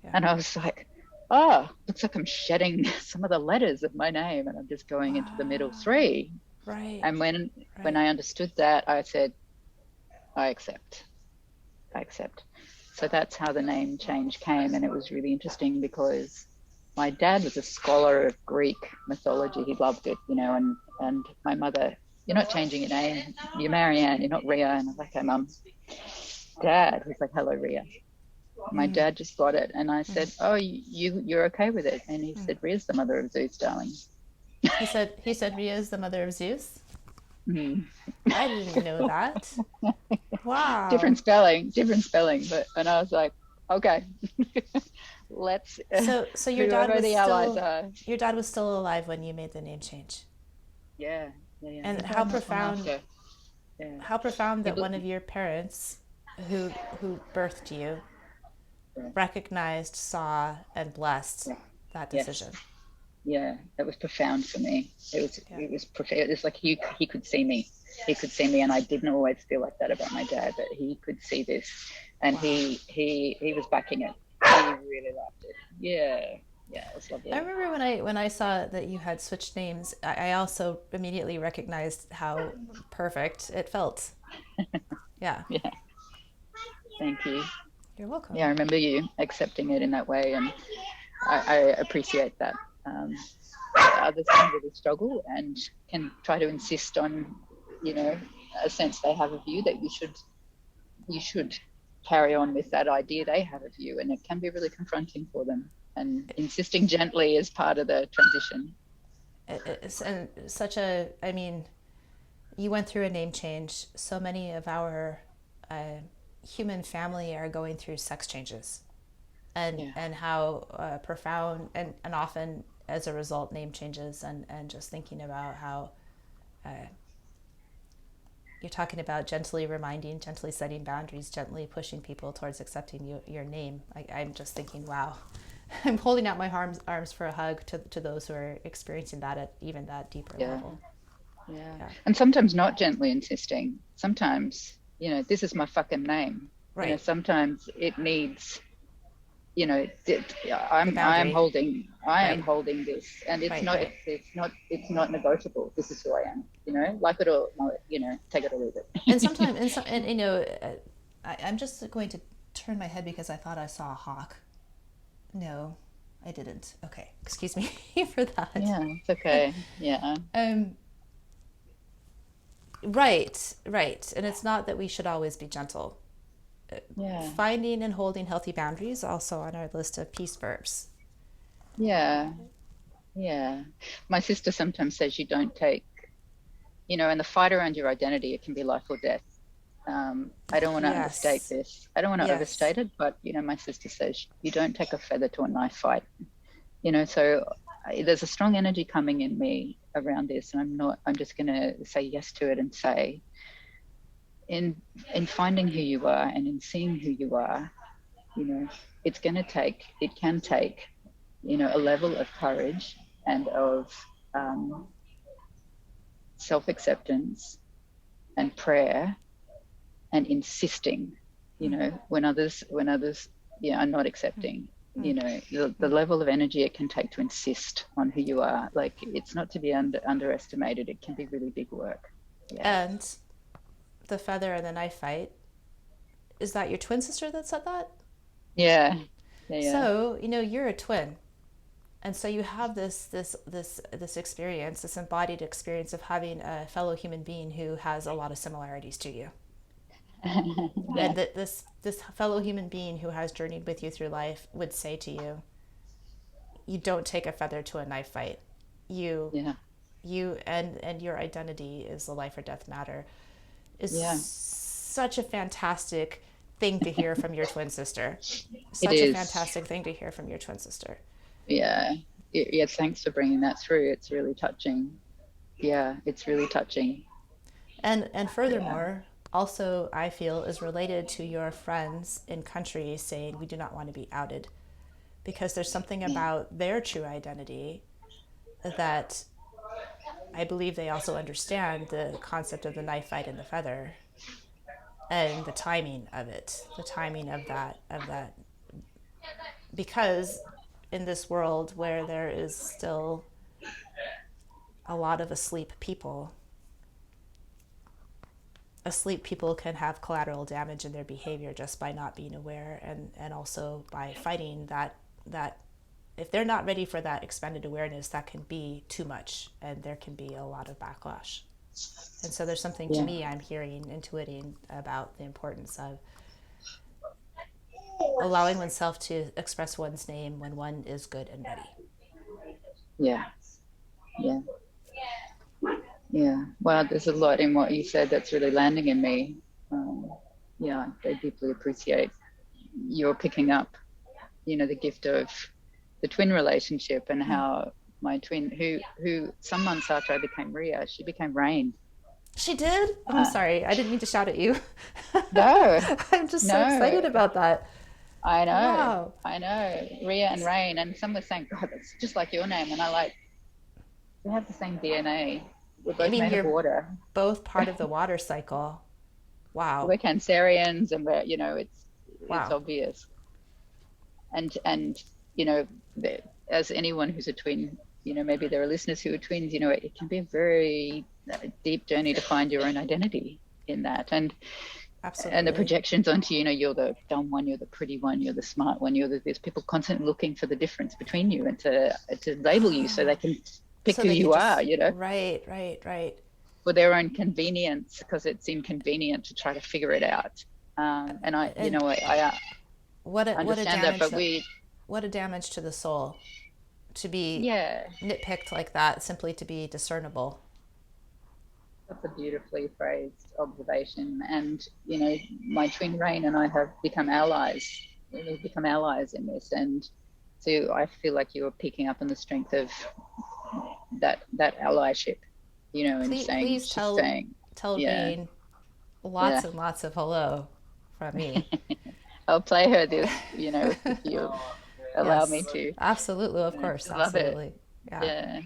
Yeah. And I was like, oh, looks like I'm shedding some of the letters of my name and I'm just going into the middle three. Right. And when I understood that, I said, I accept. So that's how the name change came. And it was really interesting because my dad was a scholar of Greek mythology. He loved it, you know, and my mother, you're not changing your name. You're Marianne, you're not Ria. And I was like, hey, Mum. Dad, he's like, hello, Ria. My dad just got it, and I said, "Oh, you're okay with it?" And he said, "Ria's the mother of Zeus, darling." He said Ria is the mother of Zeus. Mm. I didn't know that. Wow. Different spelling, but and I was like, "Okay, let's So your dad whoever was the allies still are." your dad was still alive when you made the name change. Yeah. And He died not long after. how profound Yeah. that one of your parents who birthed you Yeah. recognized, saw, and blessed that decision. Yes. Yeah, that was profound for me. It was profound. It was like he could see me. He could see me, and I didn't always feel like that about my dad, but he could see this, and he was backing it. He really loved it. Yeah, it was lovely. I remember when I saw that you had switched names, I also immediately recognized how perfect it felt. Yeah. Yeah, thank you. You're welcome. Yeah, I remember you accepting it in that way, and I appreciate that. Others can really struggle and can try to insist on, you know, a sense they have of you that you should carry on with that idea they have of you, and it can be really confronting for them. And insisting gently is part of the transition. And I mean, you went through a name change. So many of our human family are going through sex changes, and how profound and often as a result name changes, and just thinking about how you're talking about gently reminding, gently setting boundaries, gently pushing people towards accepting your name. I'm just thinking, wow. I'm holding out my arms for a hug to those who are experiencing that at even that deeper level. Yeah. And sometimes not gently insisting. Sometimes this is my fucking name. Right. Sometimes it needs, The I am boundary. Right. holding this, and Right. Right. it's not negotiable. This is who I am. Like it or take it or leave And it. sometimes, and I'm just going to turn my head because I thought I saw a hawk. No, I didn't. Okay, excuse me for that. Yeah, it's okay. Yeah, Um, right, right. And it's not that we should always be gentle. yeah, Finding and holding healthy boundaries also on our list of peace verbs. yeah, yeah. My sister sometimes says you don't take, in the fight around your identity, it can be life or death. I don't want to understate Yes, this. I don't want to yes. overstate it, but my sister says you don't take a feather to a knife fight. So there's a strong energy coming in me around this, and I'm just going to say yes to it and say, in finding who you are and in seeing who you are, you know, it can take, a level of courage and of self acceptance and prayer and insisting, when others are not accepting, the level of energy it can take to insist on who you are. Like, it's not to be underestimated. It can be really big work. Yeah. And the feather and the knife fight. Is that your twin sister that said that? Yeah. Yeah. Yeah. So, you're a twin. And so you have this experience, this embodied experience of having a fellow human being who has a lot of similarities to you. Yeah. And that this fellow human being who has journeyed with you through life would say to you, you don't take a feather to a knife fight. You Yeah. you and your identity is the life or death matter, is Yeah. such a fantastic thing to hear from your twin sister. It Such a is. fantastic thing to hear from your twin sister. Yeah. Yeah. Thanks for bringing that through. It's really touching. Yeah. It's really touching. And Yeah. furthermore, also I feel is related to your friends in countries saying we do not want to be outed, because there's something Yeah. about their true identity that I believe they also understand the concept of the knife fight and the feather and the timing of it, the timing of that because in this world where there is still a lot of asleep people can have collateral damage in their behavior just by not being aware, and also by fighting that if they're not ready for that expanded awareness, that can be too much and there can be a lot of backlash. And so there's something to Yeah. me I'm hearing, intuiting about the importance of allowing oneself to express one's name when one is good and ready. Yeah. Yeah. Yeah. Wow. There's a lot in what you said that's really landing in me. Um, yeah. I deeply appreciate your picking up, the gift of the twin relationship, and how my twin, who some months after I became Ria, she became Rain. She did? Oh, I'm Uh, sorry. I didn't mean to shout at you. no, I'm just so no, excited about that. I know, Wow. I know, Ria and Rain, and some were saying, God, that's just like your name, and I like, we have the same DNA. We're I both mean, made of you're water. both part of the water cycle. Wow. We're Cancerians, and it's Wow. obvious. And you know, as anyone who's a twin, maybe there are listeners who are twins. It can be a very deep journey to find your own identity in that, and the Absolutely. projections onto you're the dumb one, you're the pretty one, you're the smart one, there's people constantly looking for the difference between you and to label you so they can pick So who they could you are, just, right, right, right. for their own convenience, because it's inconvenient to try to figure it out. And And I what a understand that, damage but that we, what a damage to the soul to be yeah, nitpicked like that simply to be discernible. that's a beautifully phrased observation. And my twin Rain and I have become allies. We've become allies in this, and so I feel like you're picking up on the strength of that allyship, and saying, Please just tell saying, tell yeah, Rain yeah. lots and lots of hello from me. I'll play her this, if you allow me Yes, to. absolutely, of Yeah, course, I love it. absolutely. Yeah. Yeah,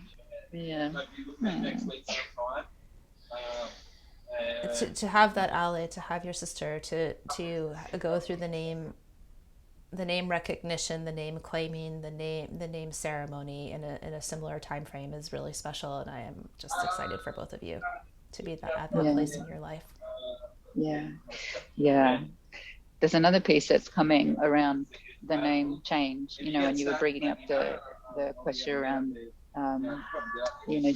yeah. Hmm. to have that ally, to have your sister, to go through the name recognition, the name claiming, the name ceremony in a similar time frame is really special, and I am just excited for both of you to be at that Yeah, place in your life. yeah, yeah. There's another piece that's coming around the name change, and you were bringing up the question around,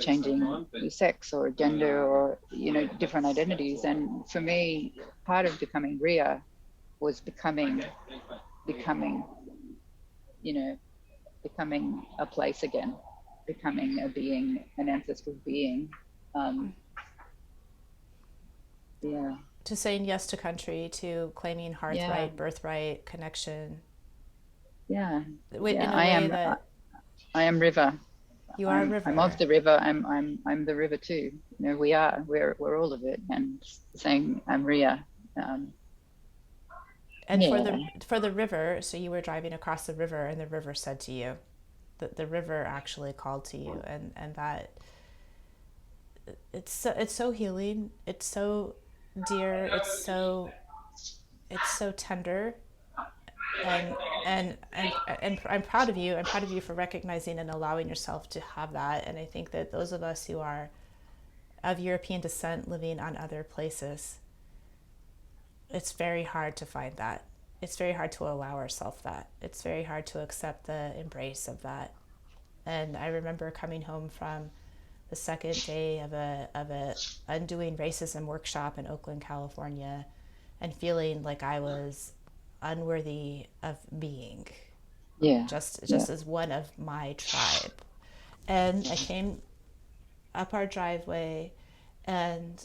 changing your sex or gender or, different identities. And for me, part of becoming Ria was becoming, you know, becoming a place again, becoming a being, an ancestral being. Um, yeah, To saying yes to country, to claiming yeah, hearthright, birthright, connection, yeah, in yeah. a way that I am river. you are a I'm of river. the river. I'm the river too. We're all of it. And saying I'm Ria. Um, And yeah, for the river, so you were driving across the river, and the river said to you, that the river actually called to you, and that it's so healing. It's so dear. It's so tender, and and I'm proud of you. I'm proud of you for recognizing and allowing yourself to have that. And I think that those of us who are of European descent living on other places, it's very hard to find that. It's very hard to allow ourselves that. It's very hard to accept the embrace of that. And I remember coming home from the second day of a undoing racism workshop in Oakland, California, and feeling like I was unworthy of being yeah, yeah, just as one of my tribe. And I came up our driveway, and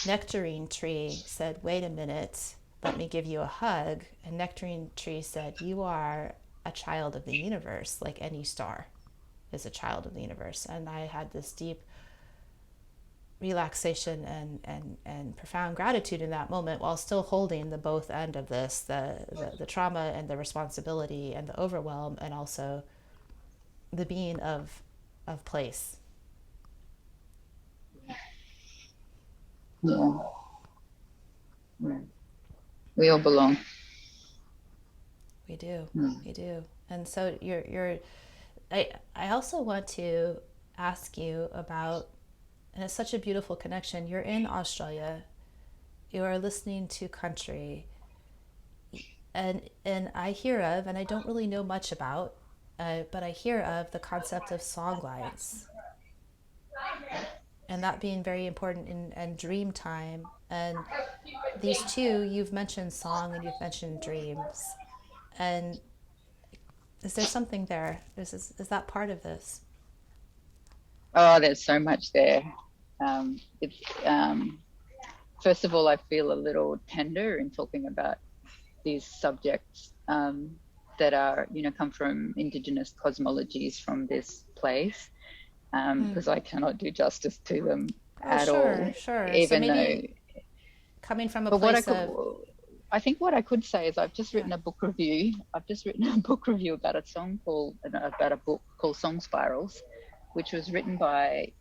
Nectarine Tree said, "Wait a minute, let me give you a hug." And Nectarine Tree said, "You are a child of the universe, like any star is a child of the universe." And I had this deep relaxation and profound gratitude in that moment, while still holding the both end of this, the trauma and the responsibility and the overwhelm, and also the being of place. yeah, yeah. We all belong. We do. Mm. We do. And so you're I also want to ask you about, and it's such a beautiful connection. You're in Australia. You are listening to country, and I hear of, and I don't really know much about, but I hear of the concept of song lines, and that being very important in dream time. And these two, you've mentioned song and you've mentioned dreams. And is there something there? Is that part of this? Oh, there's so much there. It's first of all, I feel a little tender in talking about these subjects that are, come from indigenous cosmologies from this place, because I cannot do justice to them Oh, at all, sure, sure. So even though. maybe coming from a But place of, what I could say is I've just written a book review. I've just written a book review about about a book called Song Spirals, which was written by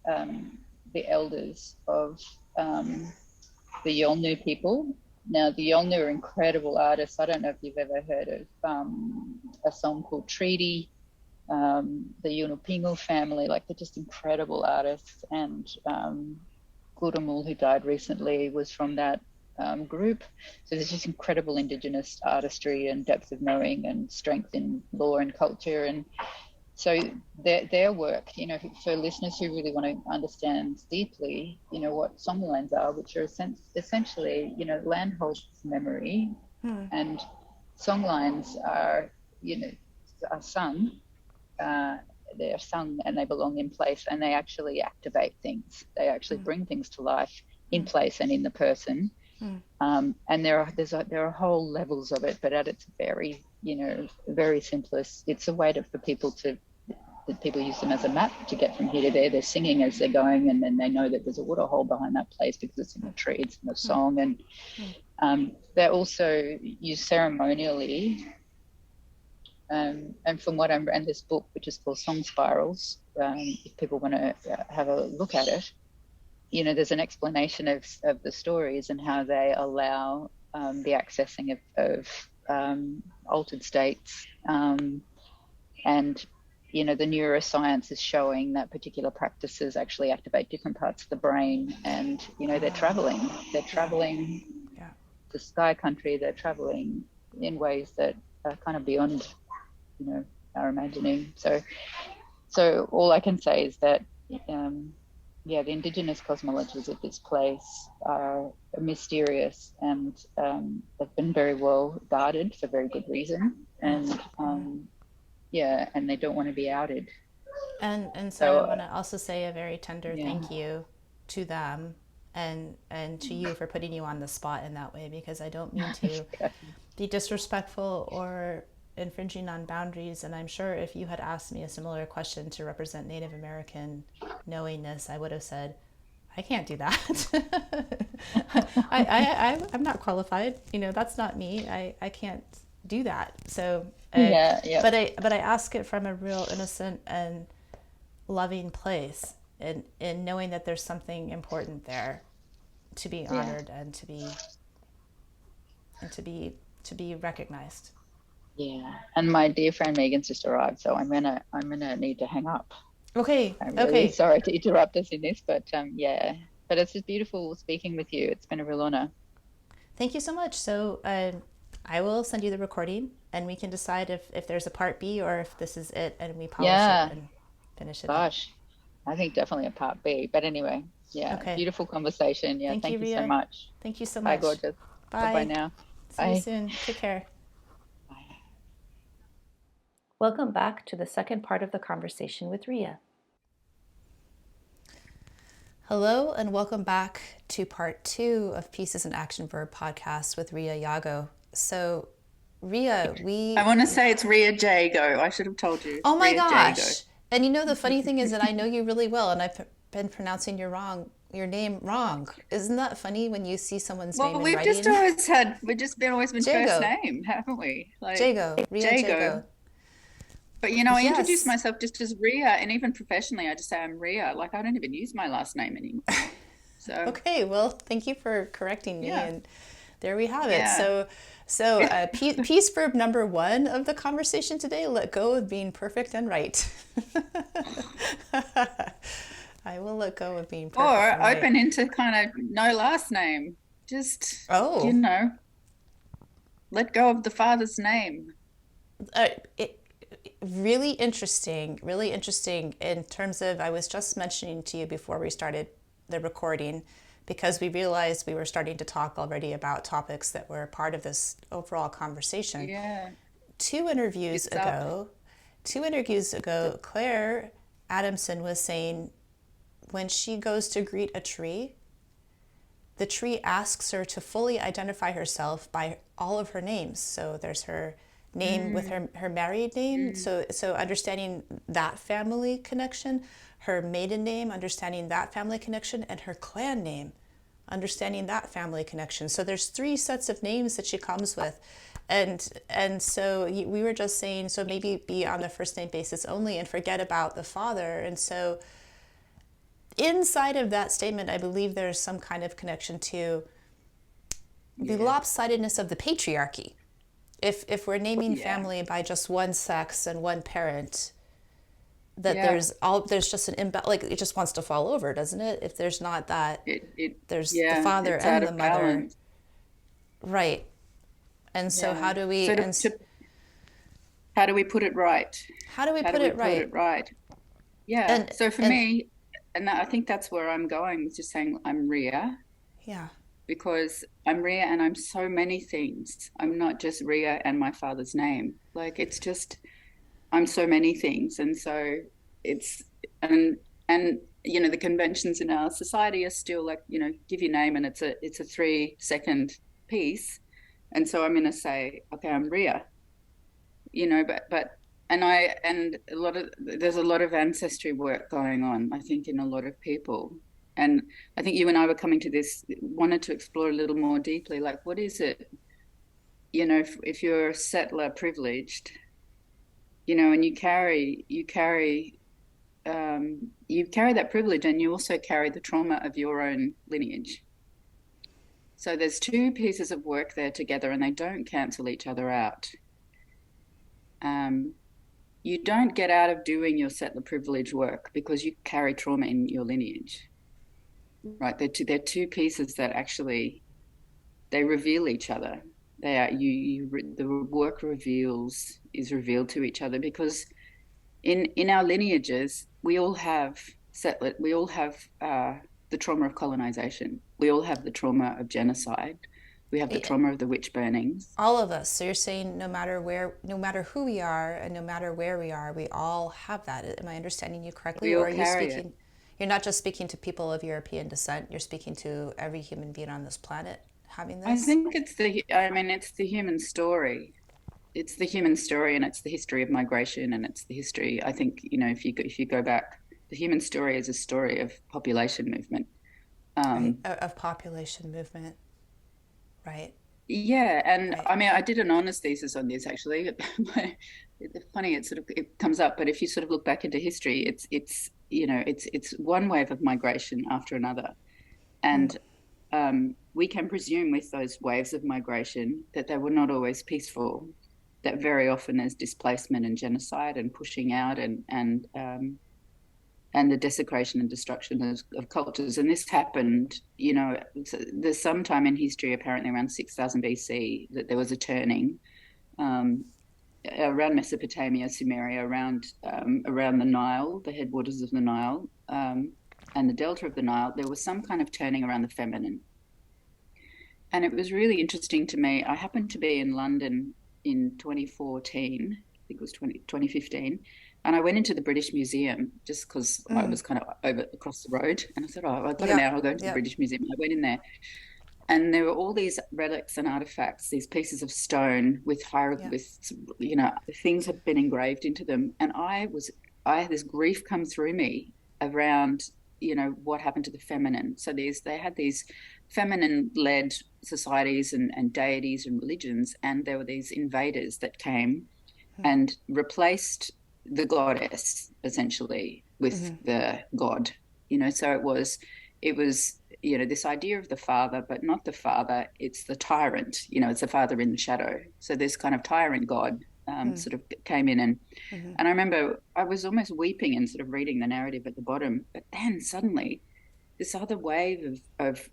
the elders of the Yolnu people. Now, the Yolnu are incredible artists. I don't know if you've ever heard of a song called Treaty, the Yunupingu family. Like, they're just incredible artists. And Gurumul, who died recently, was from that group. So there's just incredible Indigenous artistry and depth of knowing and strength in law and culture. And so their work, for listeners who really want to understand deeply, what songlines are, which are essentially, land holds memory, and songlines are sung. They're sung and they belong in place, and they actually activate things. They actually bring things to life in place and in the person. And there are whole levels of it, but at its very, very simplest, it's a way for people use them as a map to get from here to there. They're singing as they're going, and then they know that there's a waterhole behind that place because it's in a tree, it's in a song. And they're also used ceremonially. And from what and this book, which is called Song Spirals, if people want to have a look at it, there's an explanation of the stories and how they allow the accessing of altered states. And the neuroscience is showing that particular practices actually activate different parts of the brain, and they're traveling Yeah. to sky country, they're traveling in ways that are kind of beyond our imagining. So all I can say is that the indigenous cosmologies of this place are mysterious, and they've been very well guarded for very good reason, and and they don't want to be outed. And so I So want to also say a very tender yeah. thank you to them and to you for putting you on the spot in that way, because I don't mean to be disrespectful or infringing on boundaries. And I'm sure if you had asked me a similar question to represent Native American knowingness, I would have said, I can't do that. I'm not qualified. That's not me. I can't do that. So, Yeah. but I ask it from a real innocent and loving place, and knowing that there's something important there to be Yeah. honored and to be recognized. Yeah. And my dear friend Megan's just arrived, so I'm gonna need to hang up. Okay, I'm really okay. sorry to interrupt us in this, but yeah. But it's just beautiful speaking with you. It's been a real honor. Thank you so much. So I will send you the recording, and we can decide if there's a part B or if this is it, and we polish it Yeah. and finish it up. Gosh, I think definitely a part B. But anyway, yeah, Okay. beautiful conversation. Yeah, Thank you, thank you so Ria. much. Thank you so Bye, much. gorgeous. Bye bye Bye. now. See you Bye. soon. Take care. Bye. Welcome back to the second part of the conversation with Ria. Hello, and welcome back to part 2 of Pieces in Action Verb podcast with Ria Jago. So, Ria, I want to say it's Ria Jago. I should have told you. oh my Ria Jago. gosh. And the funny thing is that I know you really well, and I've been pronouncing your name wrong. Isn't that funny when you see someone's Well, name in writing? we've just been always been first Jago. name, haven't we? Like Jago. Ria Jago. Jago. But I introduce Yes. myself just as Ria, and even professionally, I just say I'm Ria. Like I don't even use my last name anymore. So Okay, well, thank you for correcting me, yeah, and there we have it. yeah. So piece verb number 1 of the conversation today: let go of being perfect and right. I will let go of being perfect and Or right. open into kind of no last name. Just Oh, let go of the father's name. it, really interesting in terms of, I was just mentioning to you before we started the recording, because we realized we were starting to talk already about topics that were part of this overall conversation. Yeah, two interviews it's up. ago, 2 interviews ago, Claire Adamson was saying when she goes to greet a tree, the tree asks her to fully identify herself by all of her names. So there's her name with Mm, her married name. mm. So understanding that family connection, her maiden name, understanding that family connection, and her clan name, understanding that family connection. So there's 3 sets of names that she comes with. And so we were just saying, so maybe be on the first name basis only and forget about the father. And so inside of that statement, I believe there's some kind of connection to the Yeah, lopsidedness of the patriarchy. If we're naming yeah, family by just one sex and one parent, that yeah. there's just an imbalance, like it just wants to fall over, doesn't it? If there's not that, there's the Yeah, father it's out and the of mother, balance. right? And so Yeah. So how do we put it right? how do we How do put we it put right? it right? Yeah. And So for and me, and I think that's where I'm going with just saying I'm Ria, yeah, because I'm Ria and I'm so many things. I'm not just Ria and my father's name. Like it's just I'm so many things. And so it's and the conventions in our society are still like, give your name and it's a 3-second piece. And so I'm gonna say, okay, I'm Ria, but and there's a lot of ancestry work going on, I think, in a lot of people. And I think you and I were coming to this, wanted to explore a little more deeply, like what is it, if you're settler privileged, and you carry you carry that privilege, and you also carry the trauma of your own lineage. So there's two pieces of work there together, and they don't cancel each other out. You don't get out of doing your settler privilege work because you carry trauma in your lineage, right? They're two pieces that actually they reveal each other. They are the work is revealed to each other, because in our lineages we all have the trauma of colonization. We all have the trauma of genocide. We have the trauma of the witch burnings. All of us. So you're saying no matter who we are and no matter where we are, we all have that. Am I understanding you correctly? We all Or are you carry speaking, it. you're not just speaking to people of European descent, you're speaking to every human being on this planet having I this? think it's the human story. It's the human story, and it's the history of migration, and it's the history. I think, if you go back, the human story is a story of population movement. Right. Of population movement. Right. Yeah, and Right. I mean, I did an honors thesis on this actually. It's funny, it comes up, but if you sort of look back into history, it's one wave of migration after another, and we can presume with those waves of migration that they were not always peaceful. That very often there's displacement and genocide and pushing out, and the desecration and destruction of cultures. And this happened, there's some time in history, apparently around 6000 BC, that there was a turning around Mesopotamia, Sumeria, around the Nile, the headwaters of the Nile, and the delta of the Nile. There was some kind of turning around the feminine. And it was really interesting to me. I happened to be in London in 2014, I think it was 2015. And I went into the British Museum just because I was kind of across the road. And I thought, oh, I've got an hour, I'll go to the British Museum. I went in there, and there were all these relics and artifacts, these pieces of stone with things had been engraved into them. And I had this grief come through me around, what happened to the feminine. So they had these feminine-led societies and deities and religions, and there were these invaders that came and replaced the goddess essentially with the god. So it was this idea of the father, but not the father, it's the tyrant. It's the father in the shadow. So this kind of tyrant god sort of came in, and I remember I was almost weeping and sort of reading the narrative at the bottom. But then suddenly this other wave of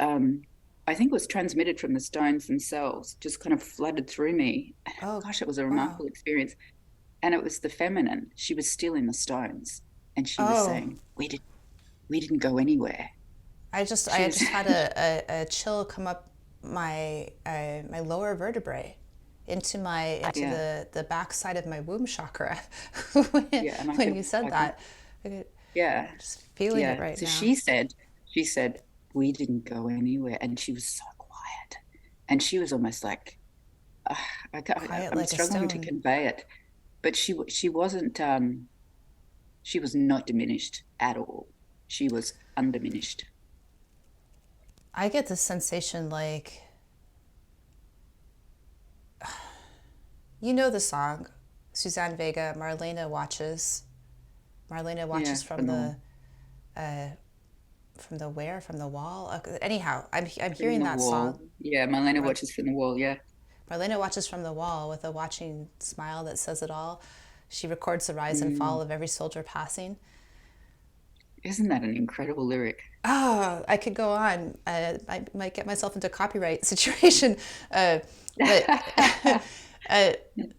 I think it was transmitted from the stones themselves, just kind of flooded through me. Oh gosh, it was a remarkable experience. And it was the feminine. She was still in the stones, and she was saying, we didn't go anywhere. I just had a chill come up my lower vertebrae into the back side of my womb chakra when you said that. Yeah. Just feeling it right now. So she said, we didn't go anywhere. And she was so quiet. And she was almost like, I'm struggling to convey it. But she wasn't, she was not diminished at all. She was undiminished. I get the sensation like, the song, Suzanne Vega, Marlena Watches. Marlena watches from the wall. Anyhow, I'm hearing that song. Yeah, Marlena watches from the wall. Yeah. Marlena watches from the wall with a watching smile that says it all. She records the rise and fall of every soldier passing. Isn't that an incredible lyric? Oh, I could go on. I might get myself into a copyright situation. But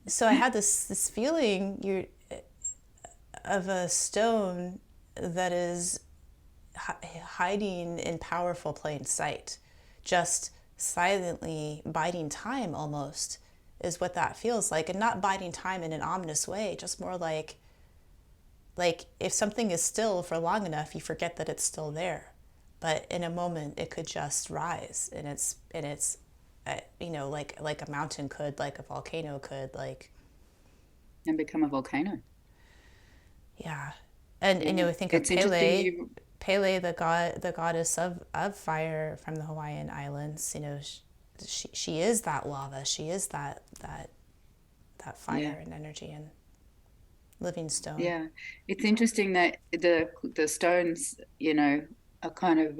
so I had this feeling of a stone that is hiding in powerful plain sight, just silently biding time almost is what that feels like. And not biding time in an ominous way, just more like if something is still for long enough, you forget that it's still there. But in a moment, it could just rise, and it's like a mountain could, like a volcano could, and become a volcano. Yeah, and I think of Pele, the goddess of fire from the Hawaiian Islands. She is that lava. She is that fire and energy. And living stone. Yeah. It's interesting that the stones, are kind of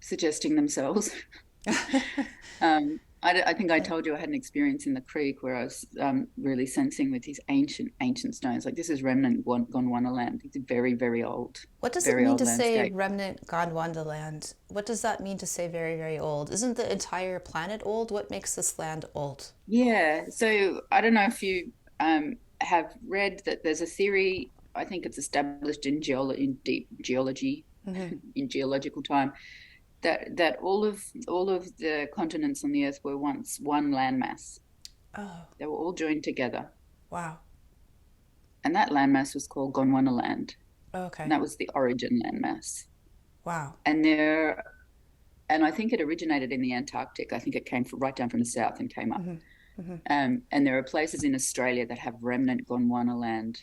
suggesting themselves. I think I told you I had an experience in the creek where I was really sensing with these ancient stones. Like this is remnant Gondwana land. It's a very, What does it very mean old to say landscape. remnant Gondwana land? What does that mean to say very, very old? Isn't the entire planet old? What makes this land old? Yeah. So I don't know if you have read that there's a theory. I think it's established in deep geology, in geological time, that all of the continents on the earth were once one landmass. Oh, They were all joined together, wow. and that landmass was called Gondwana land, and Okay. that was the origin landmass. Wow. And and I think it originated in the Antarctic. I think it came right down from the south and came up. And there are places in Australia that have remnant Gondwana land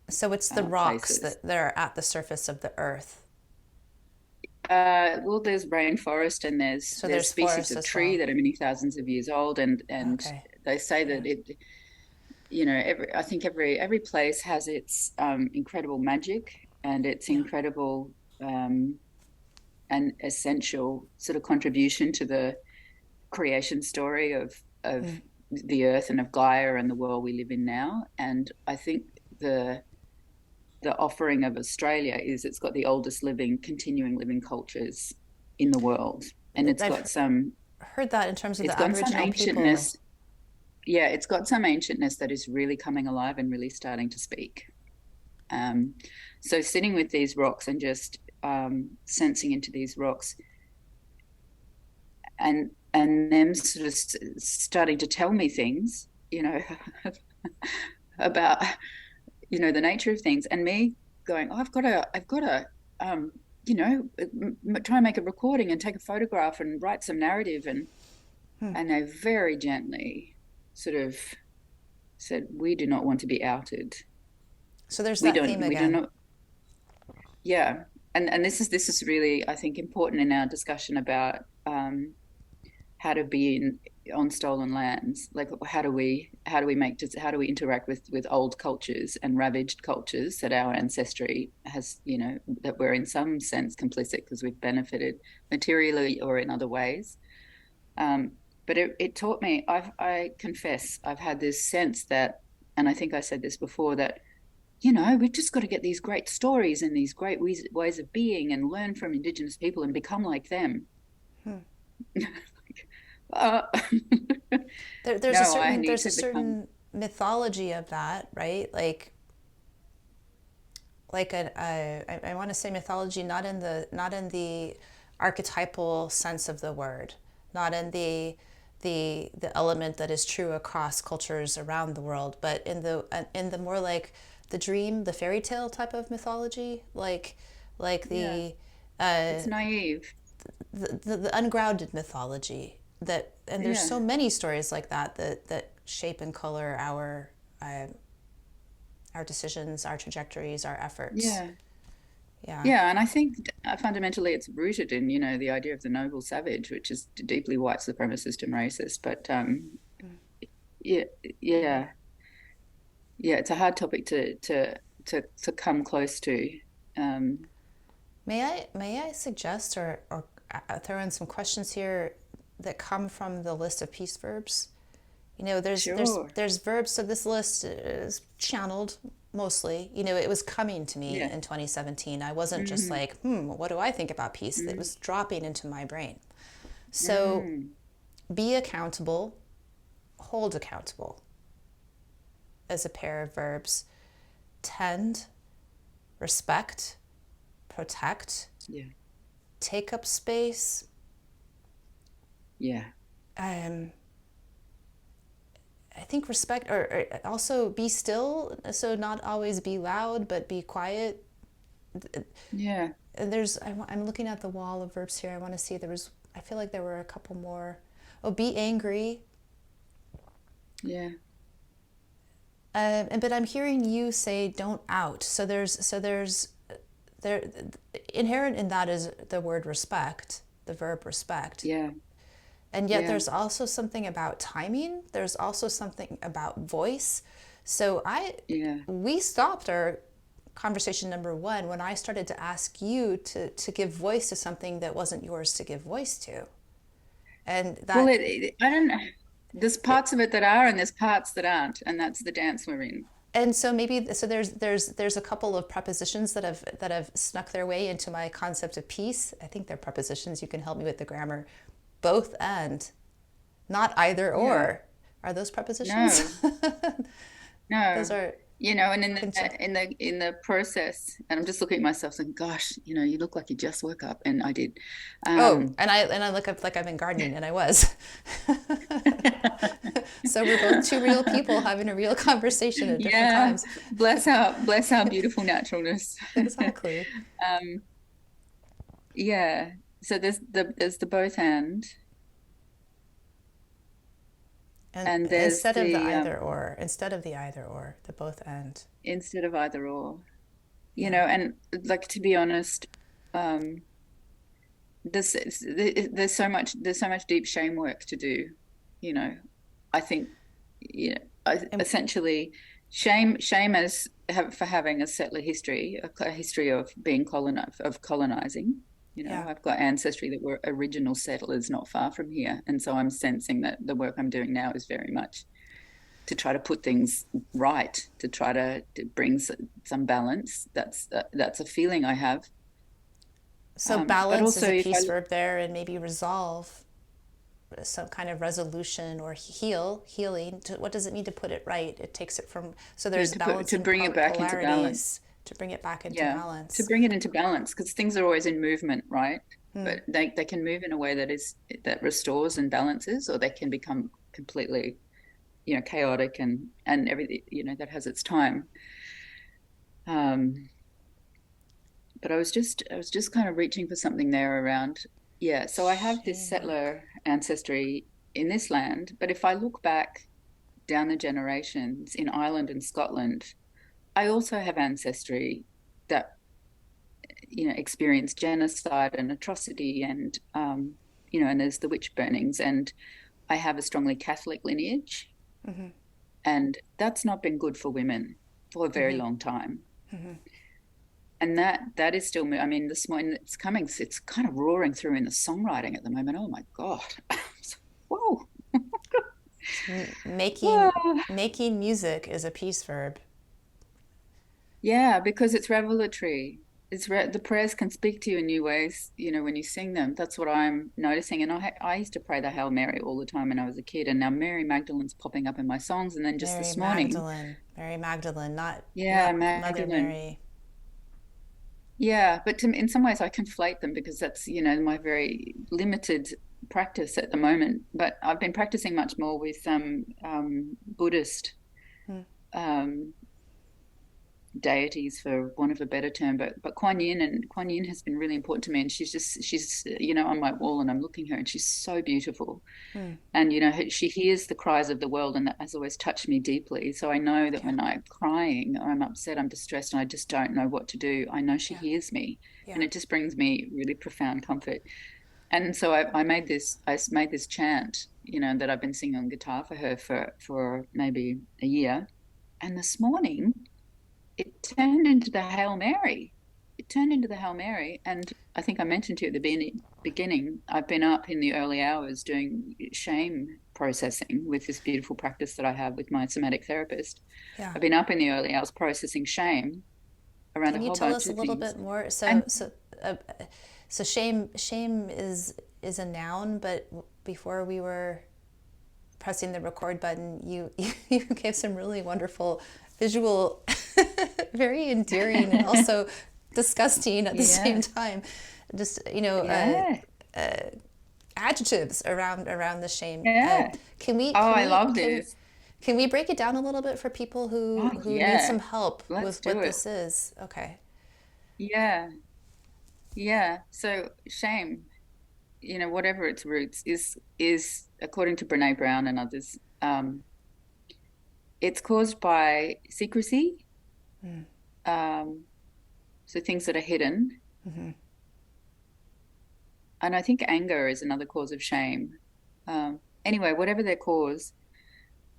So it's the rocks places. that are at the surface of the earth. Well, there's rainforest and So there's there's species forest of as tree well. that are many thousands of years old, and Okay. they say Yeah. that I think every place has its incredible magic and its Yeah. incredible and essential sort of contribution to the creation story of the earth and of Gaia and the world we live in now. And I think the offering of Australia is it's got the oldest continuing living cultures in the world, and I've heard that in terms of it's the got some Aboriginal people. ancientness. Yeah, it's got some ancientness that is really coming alive and really starting to speak. Um, so sitting with these rocks and just sensing into these rocks and them sort of starting to tell me things, about the nature of things, and me going, oh, I've got to try and make a recording and take a photograph and write some narrative, and they very gently sort of said, we do not want to be outed. So there's We that don't theme we do again. not Yeah. And this is really, I think, important in our discussion about how to be on stolen lands. Like how do we interact with old cultures and ravaged cultures that our ancestry has, that we're in some sense complicit because we've benefited materially or in other ways. um, but it taught me, I confess, I've had this sense that, and I think I said this before, that we've just got to get these great stories and these great ways of being and learn from Indigenous people and become like them. uh, There's a no, I certain need to become. mythology of that, right? I want to say mythology, not in the archetypal sense of the word, not in the element that is true across cultures around the world, but in the more like the dream, the fairy tale type of mythology, like Yeah, it's naive. the ungrounded mythology that, and there's Yeah, so many stories like that that shape and color our decisions, our trajectories, our efforts. yeah, Yeah. yeah. And I think fundamentally it's rooted in, the idea of the noble savage, which is deeply white supremacist and racist. But yeah, yeah, yeah. It's a hard topic to come close to. Um, May I suggest or throw in some questions here that come from the list of peace verbs? sure. There's verbs. So this list is channeled mostly. It was coming to me Yeah. in 2017. I wasn't just Mm, like, what do I think about peace? It mm, was dropping into my brain. So mm. be accountable, hold accountable as a pair of verbs. Tend, respect, protect, Yeah, take up space. yeah, Um, I think respect, or also be still. So not always be loud, but be quiet. yeah, I'm looking at the wall of verbs here. I want to see I feel like there were a couple more. Oh, be angry. yeah, But I'm hearing you say don't out. There inherent in that is the word respect, the verb respect. yeah, And yet yeah, there's also something about timing. There's also something about voice. So Yeah. we stopped our conversation number one when I started to ask you to give voice to something that wasn't yours to give voice to. And Well, that, I don't know. There's it, parts of it that are, and there's parts that aren't, and that's the dance we're in. and so maybe, so there's a couple of prepositions that have snuck their way into my concept of peace. I think they're prepositions. You can help me with the grammar. Both and, not either Yeah. or. Are those prepositions? No, no. Those are And in conjunct. the process, and I'm just looking at myself saying, "Gosh, you look like you just woke up," and I did. Oh, Um, and I look up like I've been gardening, and I was. So we're both two real people having a real conversation at different yeah, times. bless our beautiful naturalness. Exactly. Um, yeah. So there's the both And and there's instead of the the either or, the both and. instead of either or. Yeah. And like, to be honest, um, this there's so much deep shame work to do. You know, I think, And essentially, shame for having a settler history, a history of being colonizing. yeah. I've got ancestry that were original settlers not far from here, and so I'm sensing that the work I'm doing now is very much to try to put things right, to try to bring some balance. That's a feeling I have. So But balance is also, a if I piece verb there, and maybe resolve, some kind of resolution or healing. What does it mean to put it right? It takes it from, so there's to balancing bring it back into balance. polarities to bring it back into Yeah, to balance. bring it into balance, because things are always in movement, right? Hmm. But they can move in a way that restores and balances, or they can become completely, chaotic, and everything, that has its time. Um, but I was just kind of reaching for something there around, yeah. So I have this Shame work. settler ancestry in this land, but if I look back down the generations in Ireland and Scotland, I also have ancestry that experienced genocide and atrocity, and there's the witch burnings, and I have a strongly Catholic lineage, Mm-hmm. and that's not been good for women for a very Mm-hmm. long time. Mm-hmm. And that is still, I mean, this morning it's kind of roaring through in the songwriting at the moment. Oh my God. Whoa. Making Whoa. making music is a piece verb. Yeah, because it's revelatory. The prayers can speak to you in new ways, when you sing them. That's what I'm noticing. And I used to pray the Hail Mary all the time when I was a kid, and now Mary Magdalene's popping up in my songs. And then just Mary this morning, Magdalene. Mary Magdalene, not yeah, not Mother Magdalene. Mary. Yeah, but in some ways I conflate them, because that's, my very limited practice at the moment. But I've been practicing much more with Buddhist Hmm. um, deities, for want of a better term, but Kuan Yin has been really important to me, and she's on my wall, and I'm looking at her, and she's so beautiful, Hmm. and she hears the cries of the world, and that has always touched me deeply. So I know that Yeah. when I'm crying, or I'm upset, I'm distressed, and I just don't know what to do, I know she Yeah. hears me, Yeah. and it just brings me really profound comfort. And so I made this chant, that I've been singing on guitar for her for maybe a year, and this morning it turned into the Hail Mary. It turned into the Hail Mary. And I think I mentioned to you at the beginning, I've been up in the early hours doing shame processing with this beautiful practice that I have with my somatic therapist. Yeah. I've been up in the early hours processing shame around a Can you whole tell bunch us a of little things. bit more? And Uh, so shame is a noun, but before we were pressing the record button, you gave some really wonderful visual, very endearing, and also disgusting at the same yeah, time. Just yeah, adjectives around the shame. yeah. Can we Oh, can I we love can this. can we break it down a little bit for people Oh, who need yeah. some help Let's with do what it. this is? Okay. Yeah, yeah. So shame, whatever its roots is according to Brene Brown and others, it's caused by secrecy, Mm. um, so things that are hidden. Hmm. And I think anger is another cause of shame. Anyway, whatever their cause,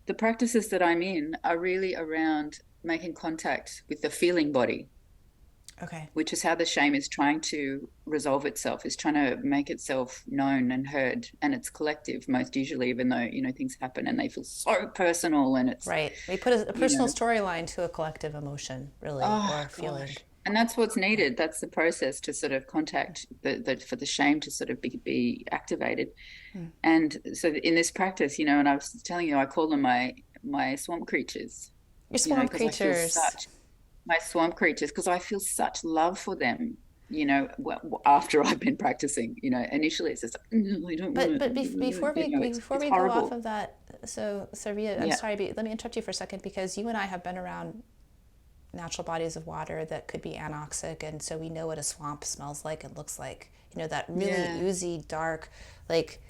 the practices that I'm in are really around making contact with the feeling body, Okay. which is how the shame is trying to resolve itself, is trying to make itself known and heard. And it's collective most usually, even though, things happen and they feel so personal and it's, Right. We put a you personal know, storyline to a collective emotion, really, oh or feeling. gosh. And that's what's Yeah. needed. That's the process to sort of contact for the shame to sort of be activated. Mm. And so in this practice, and I was telling you, I call them my swamp creatures, Your swamp because I feel creatures. such my swamp creatures because I feel such love for them. After I've been practicing, initially it's just no, I don't want But to. before It's we go off horrible. of that, so Ria, I'm Yeah, sorry, but let me interrupt you for a second because you and I have been around natural bodies of water that could be anoxic, and so we know what a swamp smells like and looks like. You know, that really yeah, oozy, dark, like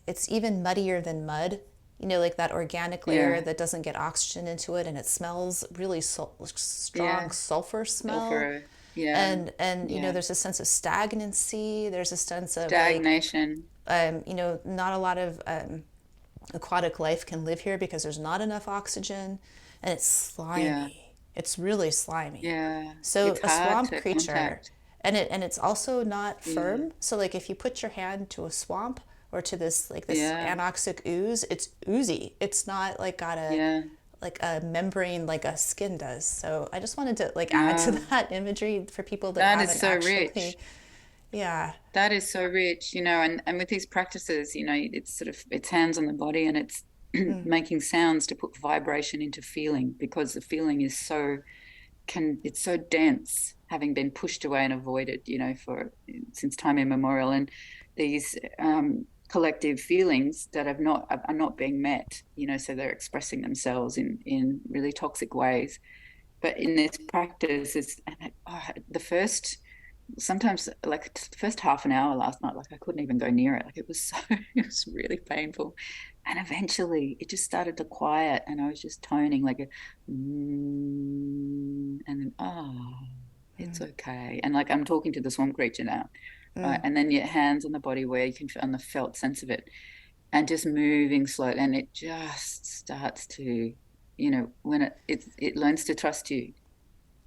it's even muddier than mud. You know, like that organic layer yeah, that doesn't get oxygen into it, and it smells really strong yeah. sulfur smell. Sulfur. Yeah, And you know, yeah. there's a sense of stagnancy. There's a sense of like, Stagnation. you know, not a lot of aquatic life can live here because there's not enough oxygen, and it's Yeah, slimy. It's really slimy. yeah. So It's a hard swamp to creature, contact. and it's also not Yeah, firm. So like if you put your hand to a swamp or to this like this yeah, anoxic ooze, it's oozy. It's not like got a yeah. like a membrane like a skin does. So I just wanted to like add to No, that imagery for people that that is haven't so actually, rich. yeah. That is so rich, and with these practices, it's sort of it's hands on the body and it's Mm, making sounds to put vibration into feeling because the feeling is it's so dense, having been pushed away and avoided, for since time immemorial, and these collective feelings that are not being met, so they're expressing themselves in really toxic ways. But in this practice, the first sometimes like the first half an hour last night, like I couldn't even go near it. Like it was so, it was really painful. And eventually it just started to quiet and I was just toning like a, and then, oh, it's mm, okay. And like I'm talking to the swamp creature now, right? mm. And then your hands on the body where you can feel on the felt sense of it and just moving slowly. And it just starts to, when it learns to trust you,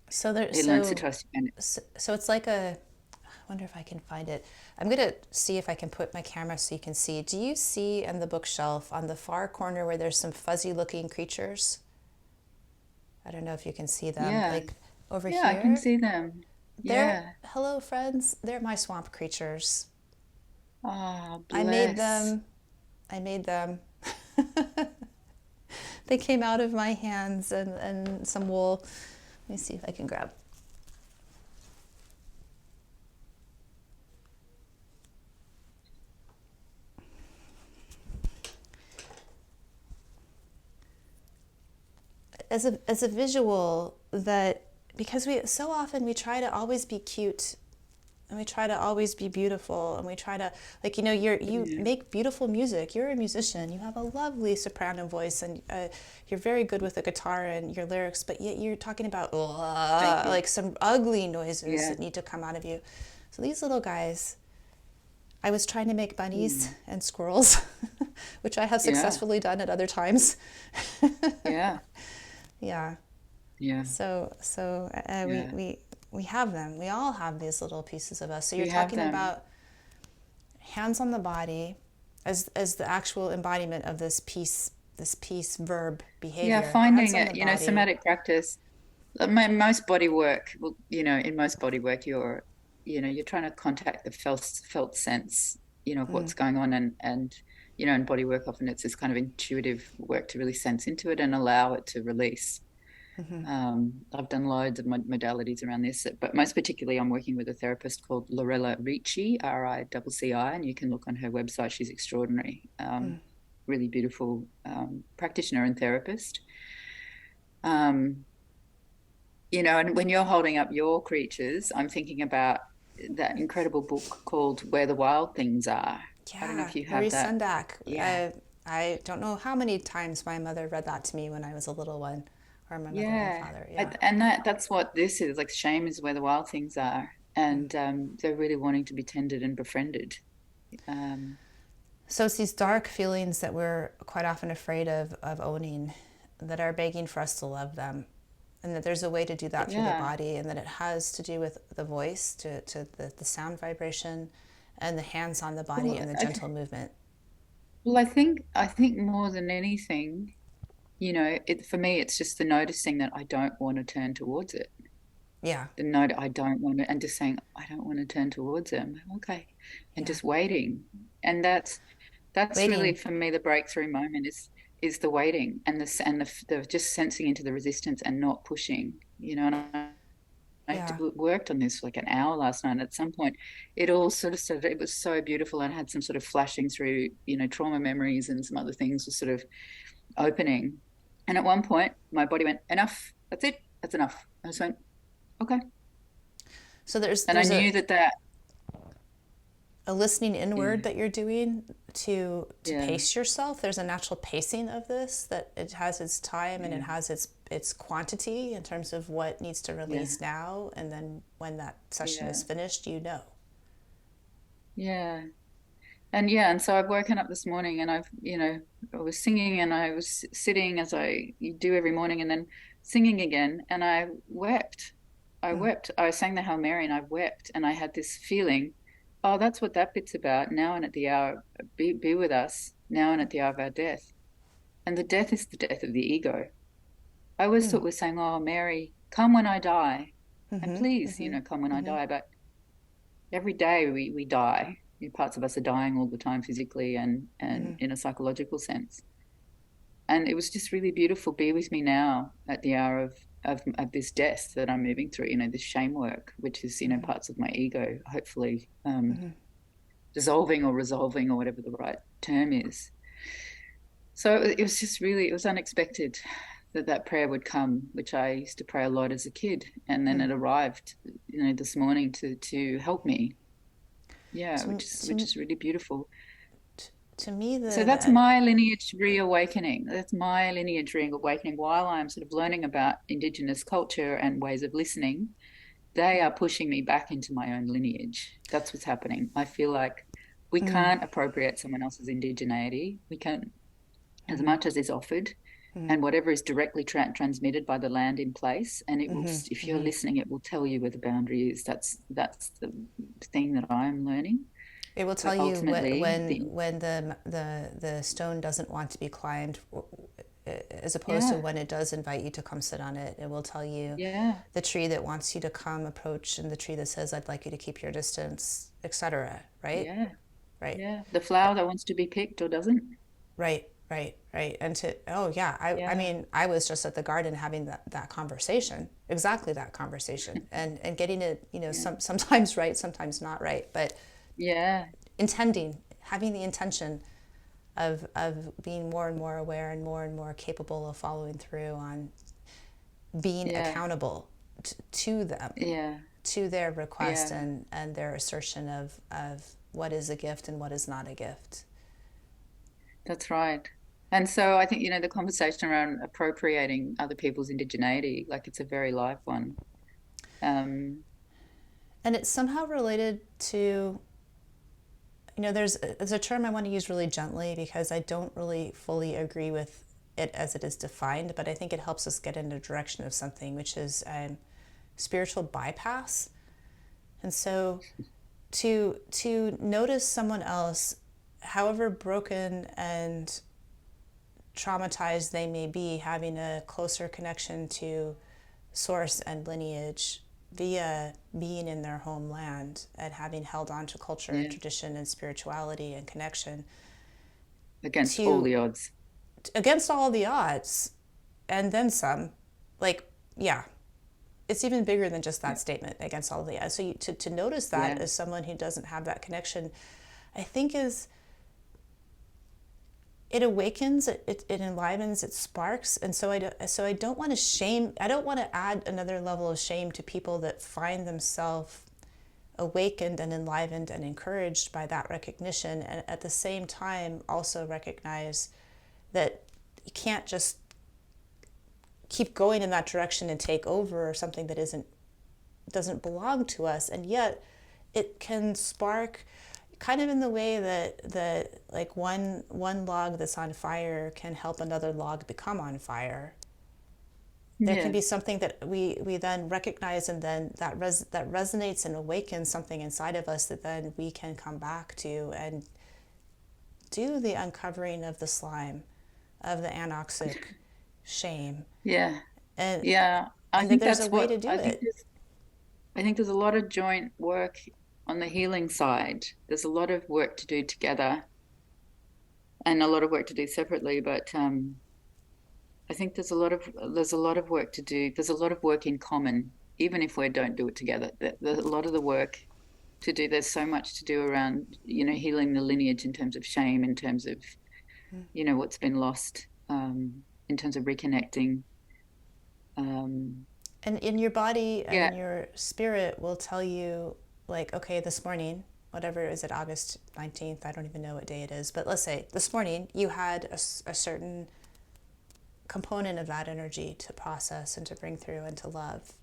So there, it learns to trust you. And so it's like a. I wonder if I can find it. I'm gonna see if I can put my camera so you can see. Do you see in the bookshelf on the far corner where there's some fuzzy-looking creatures? I don't know if you can see them. yeah, Like over yeah, I can here, see them. they're Yeah. hello friends. They're my swamp creatures. Oh, I made bless. them. I made them. They came out of my hands and some wool. Let me see if I can grab. As a visual that because we so often we try to always be cute and we try to always be beautiful and we try to like you Yeah. make beautiful music. You're a musician, you have a lovely soprano voice, and you're very good with the guitar and your lyrics, but yet you're talking about Thank you. like some ugly noises Yeah. that need to come out of you. So these little guys, I was trying to make bunnies Mm. and squirrels, which I have Yeah. successfully done at other times. Yeah. Yeah. Yeah. So Yeah. we have them. We all have these little pieces of us. So you're We have talking them. about hands on the body as the actual embodiment of this piece verb Yeah. behavior. Hands Finding on the it, body. somatic practice. Most body work, well, in most body work, you're trying to contact the felt sense, of Mm, what's going on, and in body work, often it's this kind of intuitive work to really sense into it and allow it to release. mm-hmm, I've done loads of modalities around this, but most particularly, I'm working with a therapist called Lorella Ricci, Ricci, and you can look on her website. She's extraordinary, mm. really beautiful practitioner and therapist. Um, and when you're holding up your creatures, I'm thinking about that incredible book called Where the Wild Things Are. I don't know Yeah, if you Marie have that. Sendak. Yeah. I don't know how many times my mother read that to me when I was a little one, or my mother and Yeah. father. Yeah. And that's what this is. Like shame is where the wild things are. Mm. And they're really wanting to be tended and befriended. Um, So it's these dark feelings that we're quite often afraid of owning, that are begging for us to love them, and that there's a way to do that through the Yeah. body, and that it has to do with the voice, to the sound vibration, and the hands on the body Well, and the gentle movement. I think more than anything, for me, it's just the noticing that I don't want to turn towards it. Yeah, The note I don't want to, and just saying I don't want to turn towards it. I'm like, okay, and yeah. just waiting, and that's really Waiting. for me the breakthrough moment is the waiting and the just sensing into the resistance and not pushing. And I Yeah. worked on this for like an hour last night. And at some point, it all sort of started. It was so beautiful, and had some sort of flashing through, trauma memories and some other things were sort of opening. And at one point, my body went, "Enough. That's it. That's enough." I just went, "Okay." So there's And I there's knew that a listening inward yeah, that you're doing to yeah, pace yourself. There's a natural pacing of this, that it has its time and it yeah, has its quantity in terms of what needs to yeah, release now, and then when that session is yeah, finished, you know. yeah. And so I've woken up this morning and I was singing and I was sitting as I do every morning and then singing again and I wept. I wept. I sang the Hail Mary and I wept and I had this feeling, oh, that's what that bit's about. Now and at the hour, be with us now and at the hour of our death. And the death is the death of the ego. I always thought we're saying, oh, Mary, come when I die. And please, come when I die. But every day we die. Parts of us are dying all the time physically and in a psychological sense. And it was just really beautiful. Be with me now at the hour of this death that I'm moving through, this shame work, which is, parts of my ego, hopefully dissolving or resolving or whatever the right term is. So it was just really, it was unexpected that prayer would come, which I used to pray a lot as a kid. And then it arrived, this morning to help me. Yeah, To which is really beautiful. to me, So that's my lineage reawakening. That's my lineage reawakening. While I'm sort of learning about Indigenous culture and ways of listening, they are pushing me back into my own lineage. That's what's happening. I feel like we can't appropriate someone else's indigeneity. We can't, as much as is offered, and whatever is directly transmitted by the land in place. And it will, if you're listening, it will tell you where the boundary is. That's the thing that I'm learning. it will tell But you ultimately, when the stone doesn't want to be climbed, as opposed to yeah, when it does invite you to come sit on it. It will tell you yeah, the tree that wants you to come approach, and the tree that says, I'd like you to keep your distance, etc. Right? yeah, Right. yeah. The flower that wants to be picked or doesn't. Right, right, right. And oh yeah, I Yeah, mean, I was just at the garden having that conversation, exactly that conversation, and getting it, yeah, sometimes right, sometimes not right, but yeah, having the intention of being more and more aware and more capable of following through on being yeah, accountable to them, yeah, to their request, yeah. and their assertion of what is a gift and what is not a gift. That's right. And so I think, the conversation around appropriating other people's indigeneity, like it's a very live one. Um, And it's somehow related to, there's a term I want to use really gently because I don't really fully agree with it as it is defined, but I think it helps us get in the direction of something, which is spiritual bypass. And so to notice someone else, however broken and traumatized they may be, having a closer connection to source and lineage via being in their homeland and having held on to culture and yeah, tradition and spirituality and connection, against all to the odds. against all the odds and then some, like, yeah, it's even bigger than just Yeah, that statement, against all the odds. So to notice that yeah, as someone who doesn't have that connection, I think is, it awakens, it enlivens, it sparks. And so I don't want to shame, I don't want to add another level of shame to people that find themselves awakened and enlivened and encouraged by that recognition, and at the same time also recognize that you can't just keep going in that direction and take over something that doesn't belong to us. And yet it can spark, kind of in the way that like one log that's on fire can help another log become on fire. There can be Yes. something that we then recognize, and then that resonates and awakens something inside of us that then we can come back to and do the uncovering of the slime, of the anoxic shame, Yeah. and Yeah. I and that think there's a that's way what to do it. I think there's a lot of joint work on the healing side. There's a lot of work to do together and a lot of work to do separately, but I think there's a lot of work to do. There's a lot of work in common, even if we don't do it together. There's a lot of the work to do. There's so much to do around, healing the lineage in terms of shame, in terms of, what's been lost, in terms of reconnecting. Um, And in your body yeah, and your spirit will tell you, like, okay, this morning, whatever, is it August 19th? I don't even know what day it is, but let's say this morning you had a certain component of that energy to process and to bring through and to love.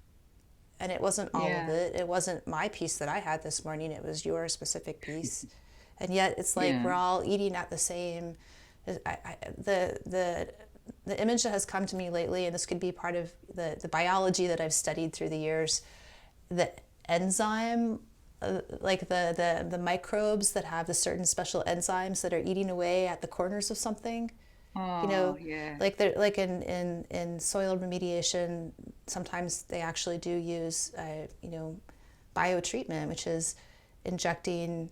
And it wasn't all of yeah, it. It wasn't my piece that I had this morning. It was your specific piece. And yet it's like we're yeah, all eating at the same. The image that has come to me lately, and this could be part of the biology that I've studied through the years, the enzyme, like the microbes that have the certain special enzymes that are eating away at the corners of something, you oh, know, yeah, like they're like in soil remediation, sometimes they actually do use biotreatment, which is injecting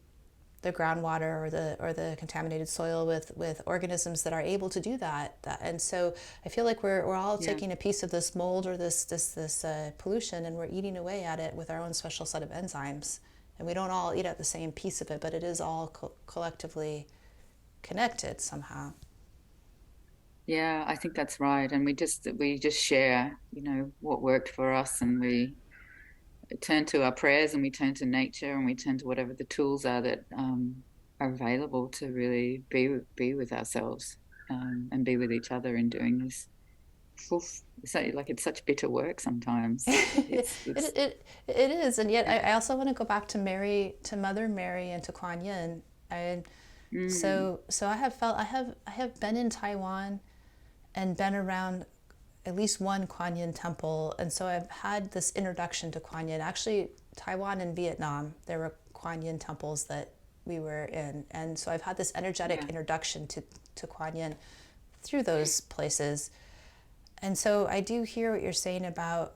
the groundwater or the contaminated soil with organisms that are able to do that. And so I feel like we're all yeah, taking a piece of this mold or this pollution, and we're eating away at it with our own special set of enzymes. And we don't all eat at the same piece of it, but it is all collectively connected somehow. yeah. I think that's right. And we just share, what worked for us, and we turn to our prayers, and we turn to nature, and we turn to whatever the tools are that are available to really be with ourselves, and be with each other in doing this. Oof. So like it's such bitter work sometimes. it, It's it is, and yet yeah. I also want to go back to Mary, to Mother Mary, and to Kuan Yin. And Mm, so I have been in Taiwan and been around at least one Kuan Yin temple, and so I've had this introduction to Kuan Yin. Actually, Taiwan and Vietnam, there were Kuan Yin temples that we were in, and so I've had this energetic yeah. introduction to Kuan Yin through those places. And so I do hear what you're saying about.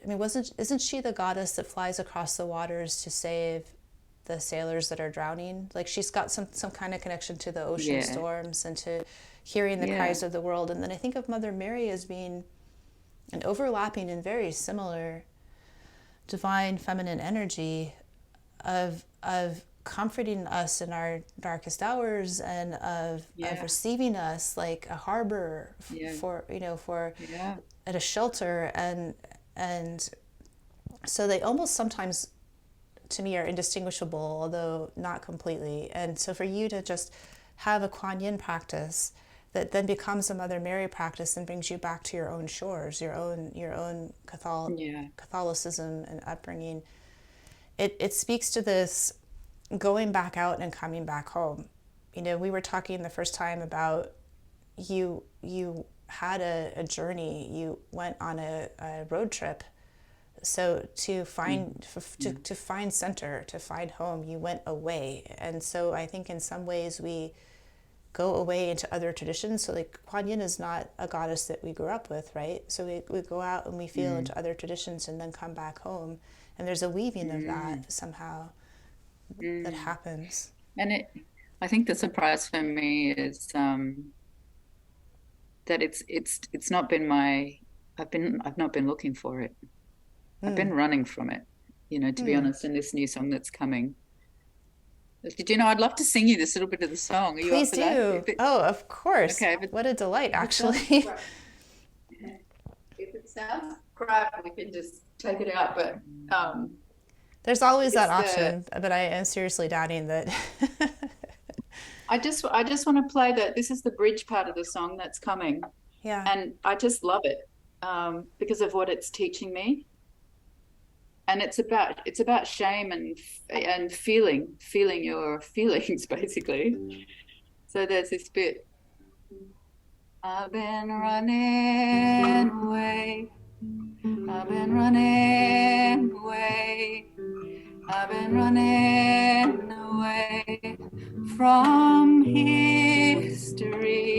I mean, wasn't isn't she the goddess that flies across the waters to save the sailors that are drowning? Like she's got some kind of connection to the ocean Yeah. storms and to hearing the Yeah. cries of the world. And then I think of Mother Mary as being an overlapping and very similar divine feminine energy of comforting us in our darkest hours, and of Yeah. receiving us like a harbor Yeah. for for Yeah. at a shelter. And so they almost sometimes to me are indistinguishable, although not completely. And so for you to just have a Kuan Yin practice that then becomes a Mother Mary practice and brings you back to your own shores, your own Yeah. Catholicism and upbringing, it speaks to this going back out and coming back home. You know, we were talking the first time about you had a journey, you went on a road trip. So to Mm, find mm, to find center, to find home, you went away. And so I think in some ways we go away into other traditions. So like Kuan Yin is not a goddess that we grew up with, right? So we go out and we feel mm, into other traditions and then come back home. And there's a weaving of mm, that somehow that mm. happens. And I think the surprise for me is that it's not been I've not been looking for it. I've been running from it, to be honest, in this new song that's coming. Did you know I'd love to sing you this little bit of the song? Are you up Please for that? do. Oh, of course. Okay, What a delight, if it sounds actually. crap, if it sounds crap, we can just take it out. But There's always that it's the option, but I am seriously doubting that. I just want to play that. This is the bridge part of the song that's coming, Yeah. and I just love it because of what it's teaching me. and it's about shame and feeling your feelings basically. So there's this bit. I've been running away. I've been running away. I've been running away from history.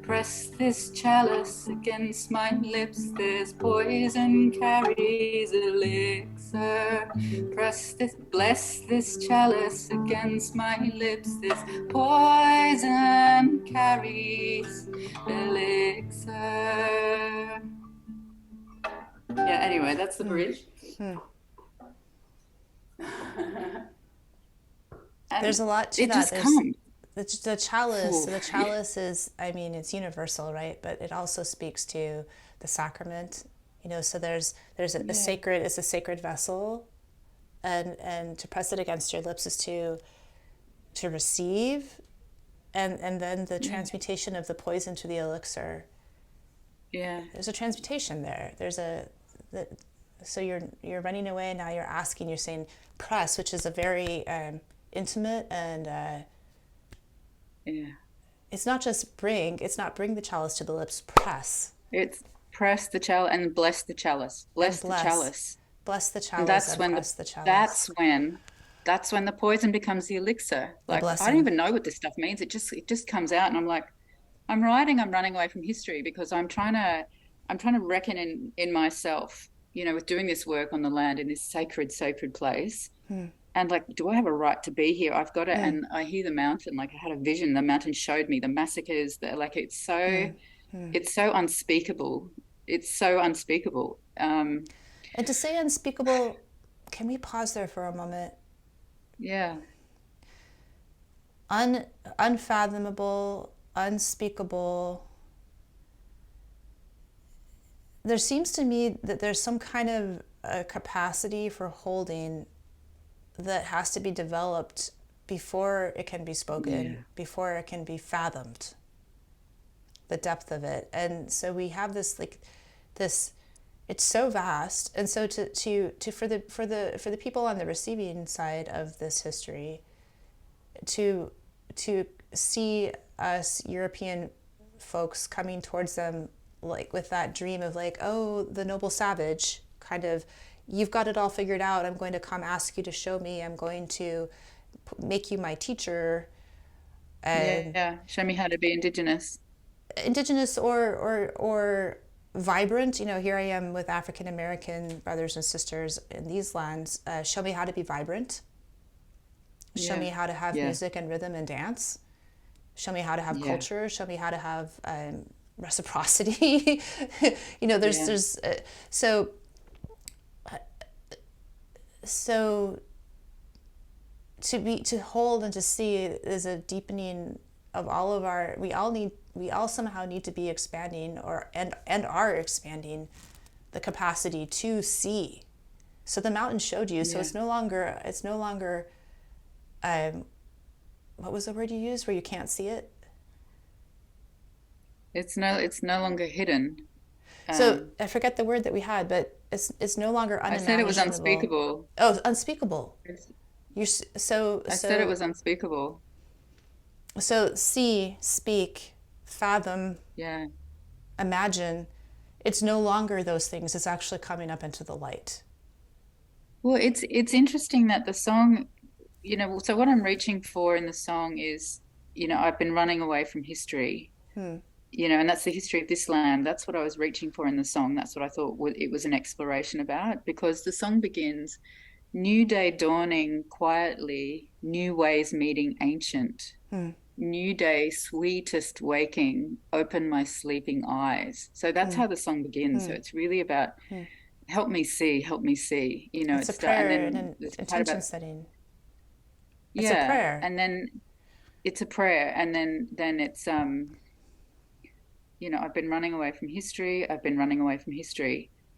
Press this chalice against my lips. This poison carries elixir. Bless this chalice against my lips. This poison carries elixir. Yeah, anyway, that's the bridge. There's a lot to it that. Just comes. The chalice. So the chalice is, I mean, it's universal, right? But it also speaks to the sacrament. So there's a sacred. It's a sacred vessel, and to press it against your lips is to receive, and then the transmutation of the poison to the elixir. Yeah. There's a transmutation there. So you're running away, and now you're asking. You're saying press, which is a very intimate and. Yeah. It's not just bring the chalice to the lips, press. It's press the chalice and bless the chalice. Bless the chalice. Bless the chalice and that's and when press the chalice. That's when the poison becomes the elixir. Like, I don't even know what this stuff means. It just comes out, and I'm like, I'm running away from history, because I'm trying to reckon in myself, with doing this work on the land in this sacred place. And like, do I have a right to be here? I've got it. And I hear the mountain, like I had a vision. The mountain showed me the massacres. It's so unspeakable. It's so unspeakable. And to say unspeakable, can we pause there for a moment? Yeah. Unfathomable, unspeakable. There seems to me that there's some kind of a capacity for holding that has to be developed before it can be spoken, before it can be fathomed, the depth of it. And so we have this it's so vast. And so for the people on the receiving side of this history, to see us European folks coming towards them like with that dream of like, oh, the noble savage kind of, you've got it all figured out. I'm going to come ask you to show me. I'm going to make you my teacher. And show me how to be indigenous or vibrant. Here I am with African American brothers and sisters in these lands. Show me how to be vibrant. Show me how to have music and rhythm and dance. Show me how to have culture. Show me how to have reciprocity. So to hold and to see is a deepening of all of our. We all somehow need to be expanding and are expanding the capacity to see. So the mountain showed you. So it's no longer. What was the word you used where you can't see it? It's no longer hidden. So I forget the word that we had, but it's no longer unimaginable. I said it was unspeakable. Oh, unspeakable. I said it was unspeakable. So see, speak, fathom, imagine. It's no longer those things. It's actually coming up into the light. Well, it's interesting that the song, so what I'm reaching for in the song is, I've been running away from history. And that's the history of this land. That's what I was reaching for in the song. That's what I thought it was an exploration about, because the song begins, new day dawning quietly, new ways meeting ancient. New day, sweetest waking, open my sleeping eyes. So that's how the song begins. So it's really about help me see. It's a prayer and an intention setting. It's a prayer. And then it's a prayer. And then it's I've been running away from history.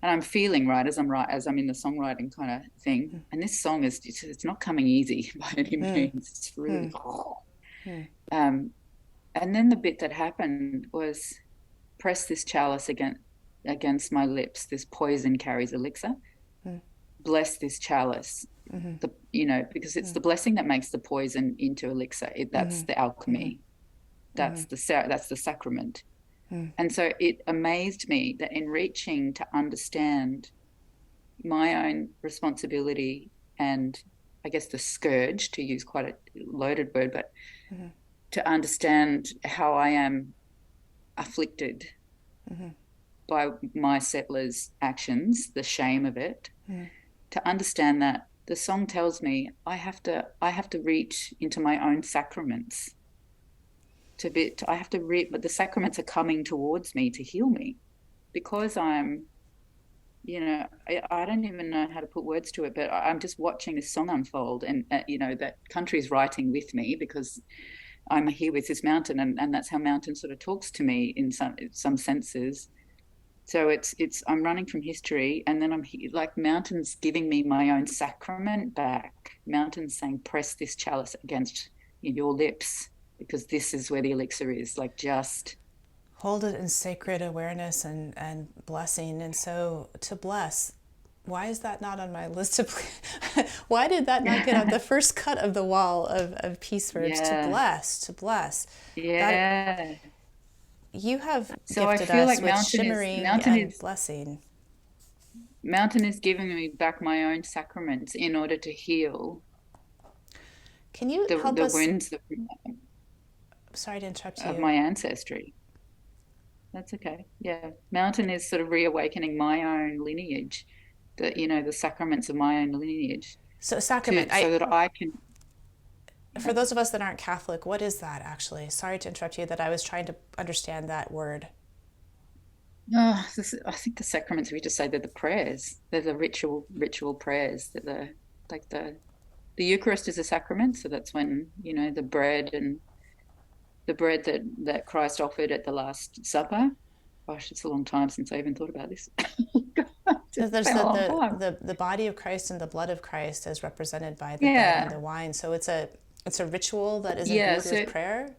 And I'm feeling as I'm in the songwriting kind of thing. And this song it's not coming easy by any means. It's really and then the bit that happened was press this chalice against my lips. This poison carries elixir. Mm. Bless this chalice. Mm-hmm. Because it's the blessing that makes the poison into elixir. That's Mm-hmm. the alchemy. Mm-hmm. That's the sacrament. Mm-hmm. And so it amazed me that in reaching to understand my own responsibility and, I guess, the scourge, to use quite a loaded word, but Mm-hmm. to understand how I am afflicted Mm-hmm. by my settlers' actions, the shame of it, Mm-hmm. to understand that the song tells me I have to reach into my own sacraments I have to reach, but the sacraments are coming towards me to heal me because I'm, I don't even know how to put words to it, but I'm just watching this song unfold, and that country's writing with me because I'm here with this mountain, and that's how mountain sort of talks to me in some senses. So it's I'm running from history, and then I'm like mountains giving me my own sacrament back. Mountains saying, "Press this chalice against your lips, because this is where the elixir is." Like just Hold it in sacred awareness and blessing. And so to bless, why is that not on my list of why did that not get on the first cut of the wall of peace verbs? yeah, to bless. That yeah. you have So I gifted feel us like with shimmering and blessing. mountain is giving me back my own sacraments in order to heal Can you help the us? wounds Sorry to interrupt of you. my ancestry. That's okay. Yeah. Mountain is sort of reawakening my own lineage, the sacraments of my own lineage So sacrament. so that I can. For Yeah. those of us that aren't Catholic, what is that actually? Sorry to interrupt you. That I was trying to understand that word. Oh, I think the sacraments, we just say they're the prayers. They're the ritual prayers. They're the Eucharist is a sacrament. So that's when, the bread that Christ offered at the Last Supper. Gosh, it's a long time since I even thought about this. It's There's been a long time. the body of Christ and the blood of Christ as represented by the bread and Yeah. the wine. So it's a ritual that is Yeah. imbued with So prayer.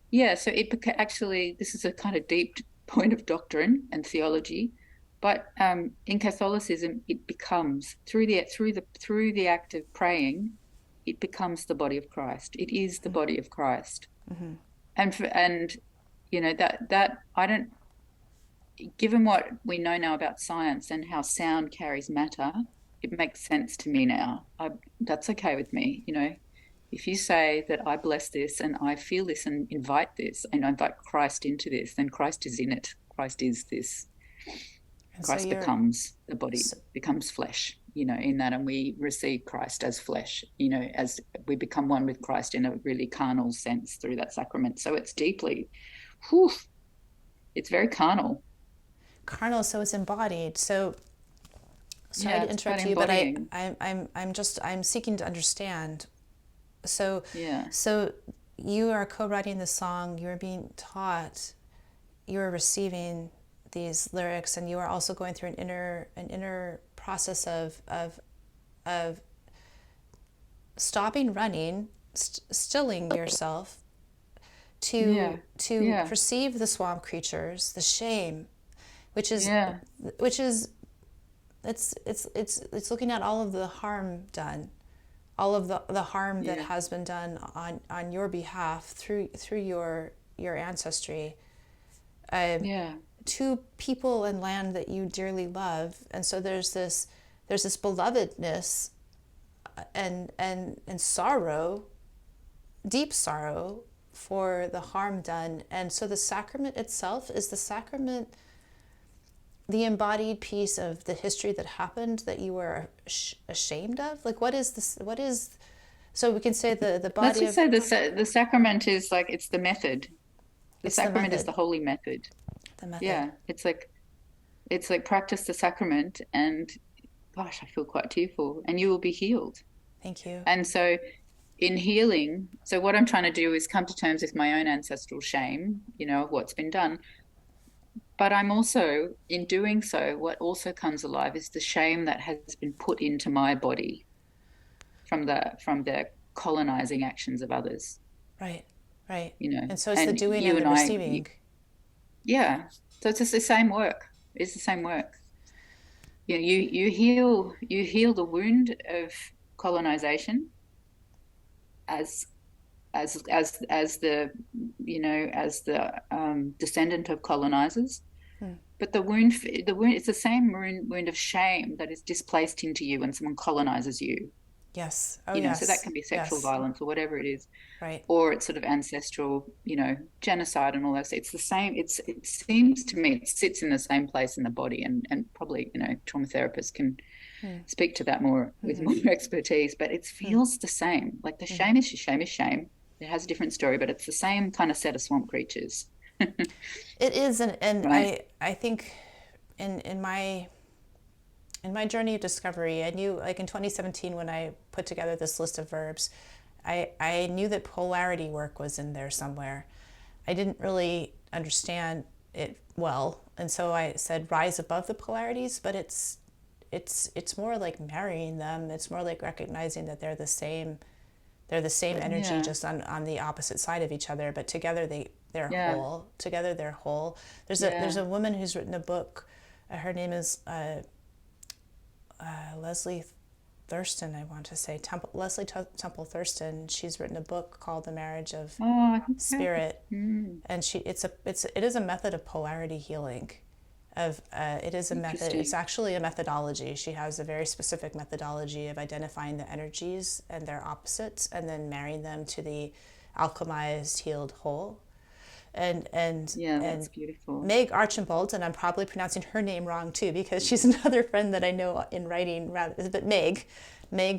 Yeah, so actually, this is a kind of deep point of doctrine and theology, but in Catholicism, it becomes through the act of praying, it becomes the body of Christ. It is the body of Christ, Mm-hmm. and that I don't. Given what we know now about science and how sound carries matter, it makes sense to me now. That's okay with me, if you say that I bless this and I feel this and invite this and I invite Christ into this, then Christ is in it. Christ is this. And so Christ you're becomes the body, so, becomes flesh, in that, and we receive Christ as flesh, as we become one with Christ in a really carnal sense through that sacrament. So it's deeply, whew, it's very carnal. carnal, so it's embodied. So sorry Yeah, to it's about interrupt you, but embodying. I'm seeking to understand. So Yeah, so you are co-writing the song. You are being taught. You are receiving these lyrics, and you are also going through an inner process of stopping running, stilling yourself yeah, to yeah, perceive the swamp creatures, the shame, which is yeah, which is it's looking at all of the harm done, all of the harm that yeah, has been done on your behalf through your ancestry, um, yeah, to people and land that you dearly love. And so there's this belovedness and sorrow, deep sorrow for the harm done. And so the sacrament itself is the sacrament, the embodied piece of the history that happened that you were ashamed of. Like what is this? What is, so we can say the Let's body just of, say the sacrament is like it's the method. The it's the sacrament is method, the holy method. the method. Yeah, it's like practice the sacrament, and gosh, I feel quite tearful, and you will be healed. Thank you. And so in healing, so what I'm trying to do is come to terms with my own ancestral shame, of what's been done. But I'm also, in doing so, what also comes alive is the shame that has been put into my body from the colonizing actions of others, Right, right. you know. And so it's the And doing you and the and I, receiving. yeah. So it's just the same work. It's the same work. You know, you heal the wound of colonization as as the as the descendant of colonizers. Hmm. But the wound, it's the same wound of shame that is displaced into you when someone colonizes you. Yes. Oh, You know, so that yes. can be sexual Yes. violence or whatever it is, Right. or it's sort of ancestral, genocide and all that. It's the same. It seems to me it sits in the same place in the body, and probably trauma therapists can Hmm. speak to that more with Mm-hmm. more expertise. But it Hmm. feels the same. Like the Mm-hmm. shame is shame is shame. It has a different story, but it's the same kind of set of swamp creatures, It is, and right? I think in my journey of discovery, I knew, like in 2017 when I put together this list of verbs, I knew that polarity work was in there somewhere. I didn't really understand it well, and so I said rise above the polarities, but it's more like marrying them. It's more like recognizing that they're the same energy, Yeah, just on the opposite side of each other, but together they're yeah, whole. Together they're whole. There's yeah. a woman who's written a book. Her name is Leslie Thurston, I want to say Temple Thurston. She's written a book called The Marriage of Oh, I think so. Spirit, Mm, and it is a method of polarity healing. It is a method. It's interesting. actually a methodology. She has a very specific methodology of identifying the energies and their opposites, and then marrying them to the alchemized, healed whole. Yeah, And that's beautiful. Meg Archibald, and I'm probably pronouncing her name wrong too because she's another friend that I know in writing. Rather, but Meg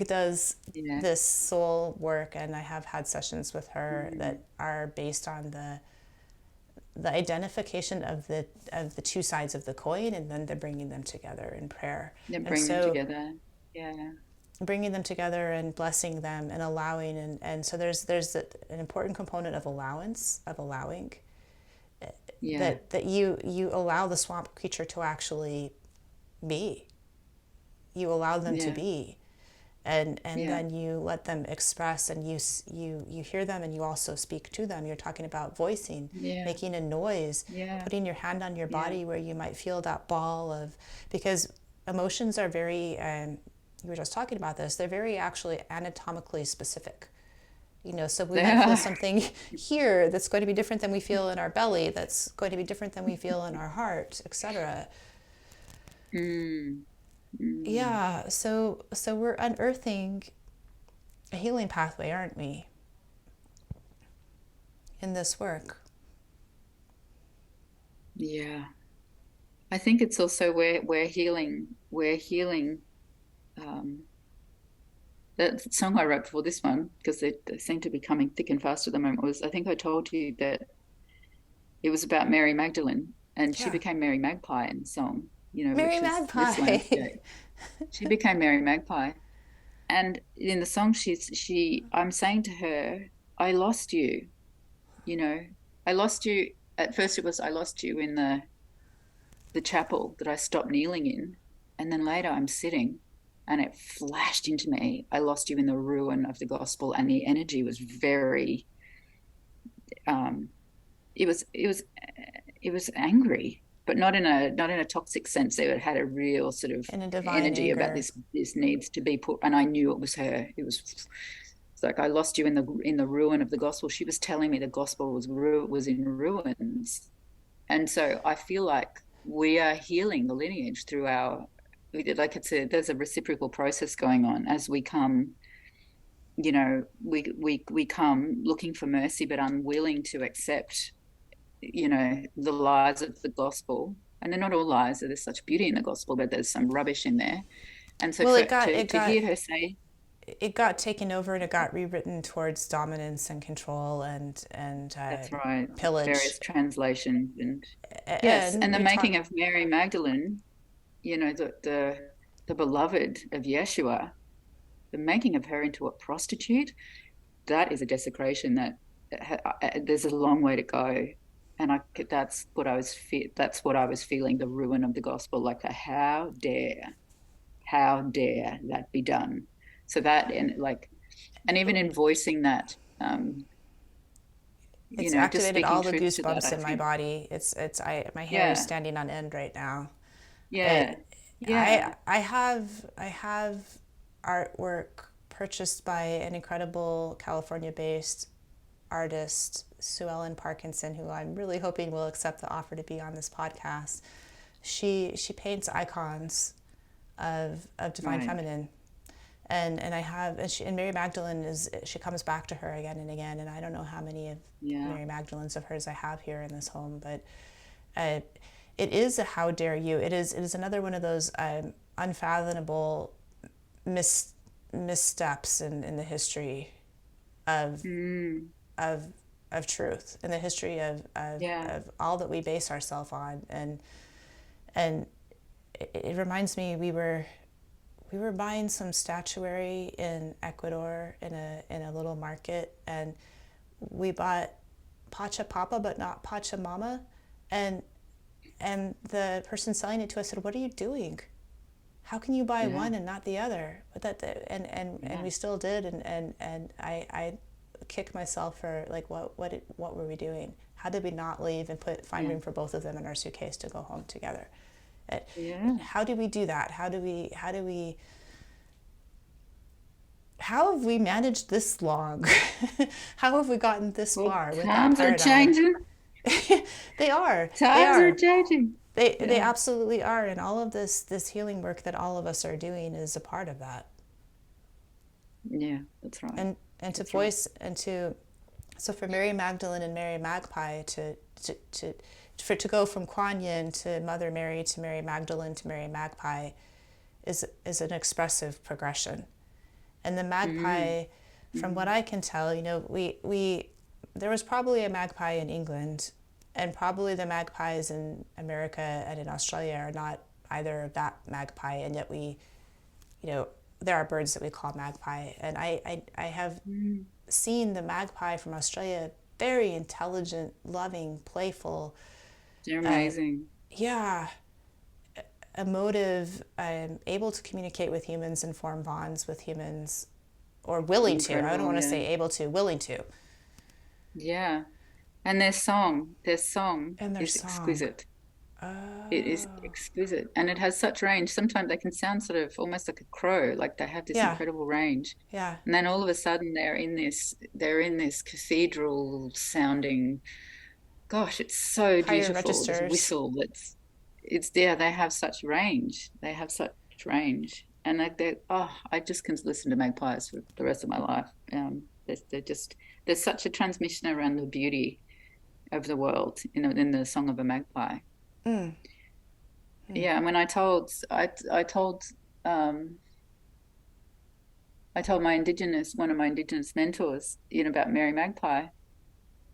does Yeah, this soul work, and I have had sessions with her mm. that are based on the identification of the two sides of the coin, and then the bringing them together in prayer. Then And bring them so together. Yeah, bringing them together and blessing them and allowing, and so an important component of allowing, yeah, that you allow the swamp creature to actually be. You allow them to yeah, be, and yeah, then you let them express, and you hear them, and you also speak to them. You're talking about voicing, yeah, making a noise, yeah, putting your hand on your yeah. body where you might feel that ball of, because emotions are very, we were just talking about this, they're very actually anatomically specific. So we They might feel are. something here that's going to be different than we feel in our belly, that's going to be different than we feel in our heart, etc. Mm, mm. Yeah, so we're unearthing a healing pathway, aren't we, in this work? Yeah. I think it's also where we're healing. Um, that song I wrote for this one, because they seem to be coming thick and fast at the moment, was I think I told you that it was about Mary Magdalene, and she Yeah. became Mary Magpie in the song, Mary which is this Magpie. landscape. She became Mary Magpie. And in the song, I'm saying to her, I lost you, you know, I lost you. At first, it was, I lost you in the chapel that I stopped kneeling in. And then later, I'm sitting and it flashed into me, I lost you in the ruin of the gospel. And the energy was very, um, it was angry, but not in a toxic sense. It had a real sort of In a divine energy about anger. this needs to be put, and I knew it was her. It's like, I lost you in the ruin of the gospel. She was telling me the gospel was in ruins, and so I feel like we are healing the lineage through our, like, there's a reciprocal process going on as we come. We come looking for mercy, but unwilling to accept the lies of the gospel. And they're not all lies. There's such beauty in the gospel, but there's some rubbish in there. And so Well, for to hear her say, it got taken over, and it got rewritten towards dominance and control and that's right, pillage. various translations, and yes, And and the we talk. making of Mary Magdalene, the beloved of Yeshua, the making of her into a prostitute, that is a desecration that there's a long way to go. And that's what I was feeling, the ruin of the gospel, like how dare that be done. So that, and even in voicing that, you It's know, just activated speaking all the truth to that, goosebumps I in my think. body. My hair is Yeah, standing on end right now. yeah, It, yeah. I have artwork purchased by an incredible California-based artist, Sue Ellen Parkinson, who I'm really hoping will accept the offer to be on this podcast. She paints icons of divine Right. feminine, and I have and Mary Magdalene is she comes back to her again and again, and I don't know how many of Yeah. Mary Magdalenes of hers I have here in this home, but uh, it is a how dare you. It is another one of those unfathomable mis, missteps in the history of Mm, of of truth, in the history yeah. of all that we base ourselves on, and it reminds me we were buying some statuary in Ecuador in a little market, and we bought Pachamama but not Pachamama, and the person selling it to us said, "What are you doing? How can you buy Yeah. one and not the other?" But and Yeah. we still did, and I kick myself for like what were we doing? How did we not leave and find Yeah. room for both of them in our suitcase to go home together? Yeah. How do we do that? How have we managed this long? How have we gotten this Well, far with that times are paradigm? changing. They are. They Times are are. changing. They Yeah. absolutely are, and all of this healing work that all of us are doing is a part of that. Yeah, that's right. And to That's right. voice and to so for Mary Magdalene and Mary Magpie to go from Kuan Yin to Mother Mary to Mary Magdalene to Mary Magpie is an expressive progression. And the Mm, magpie, from what mm, I can tell, we there was probably a magpie in England, and probably the magpies in America and in Australia are not either of that magpie, and yet there are birds that we call magpie, and I have mm. seen the magpie from Australia, very intelligent, loving, playful, They're amazing. yeah, emotive, able to communicate with humans and form bonds with humans, or willing to. I don't Incredible. want to Yeah. say able to, willing to. Yeah. And their song And their is song. exquisite. It is Oh, exquisite. And it has such range. Sometimes they can sound sort of almost like a crow, like they have this yeah, incredible range. yeah. And then all of a sudden they're in this cathedral sounding, gosh, it's so Higher beautiful. This registers. whistle it's there. They have such range. They have such range. And I just can listen to magpies for the rest of my life. They're just, there's such a transmission around the beauty of the world, in the song of a magpie. Yeah, and when um I told one of my indigenous mentors, about Mary Magpie,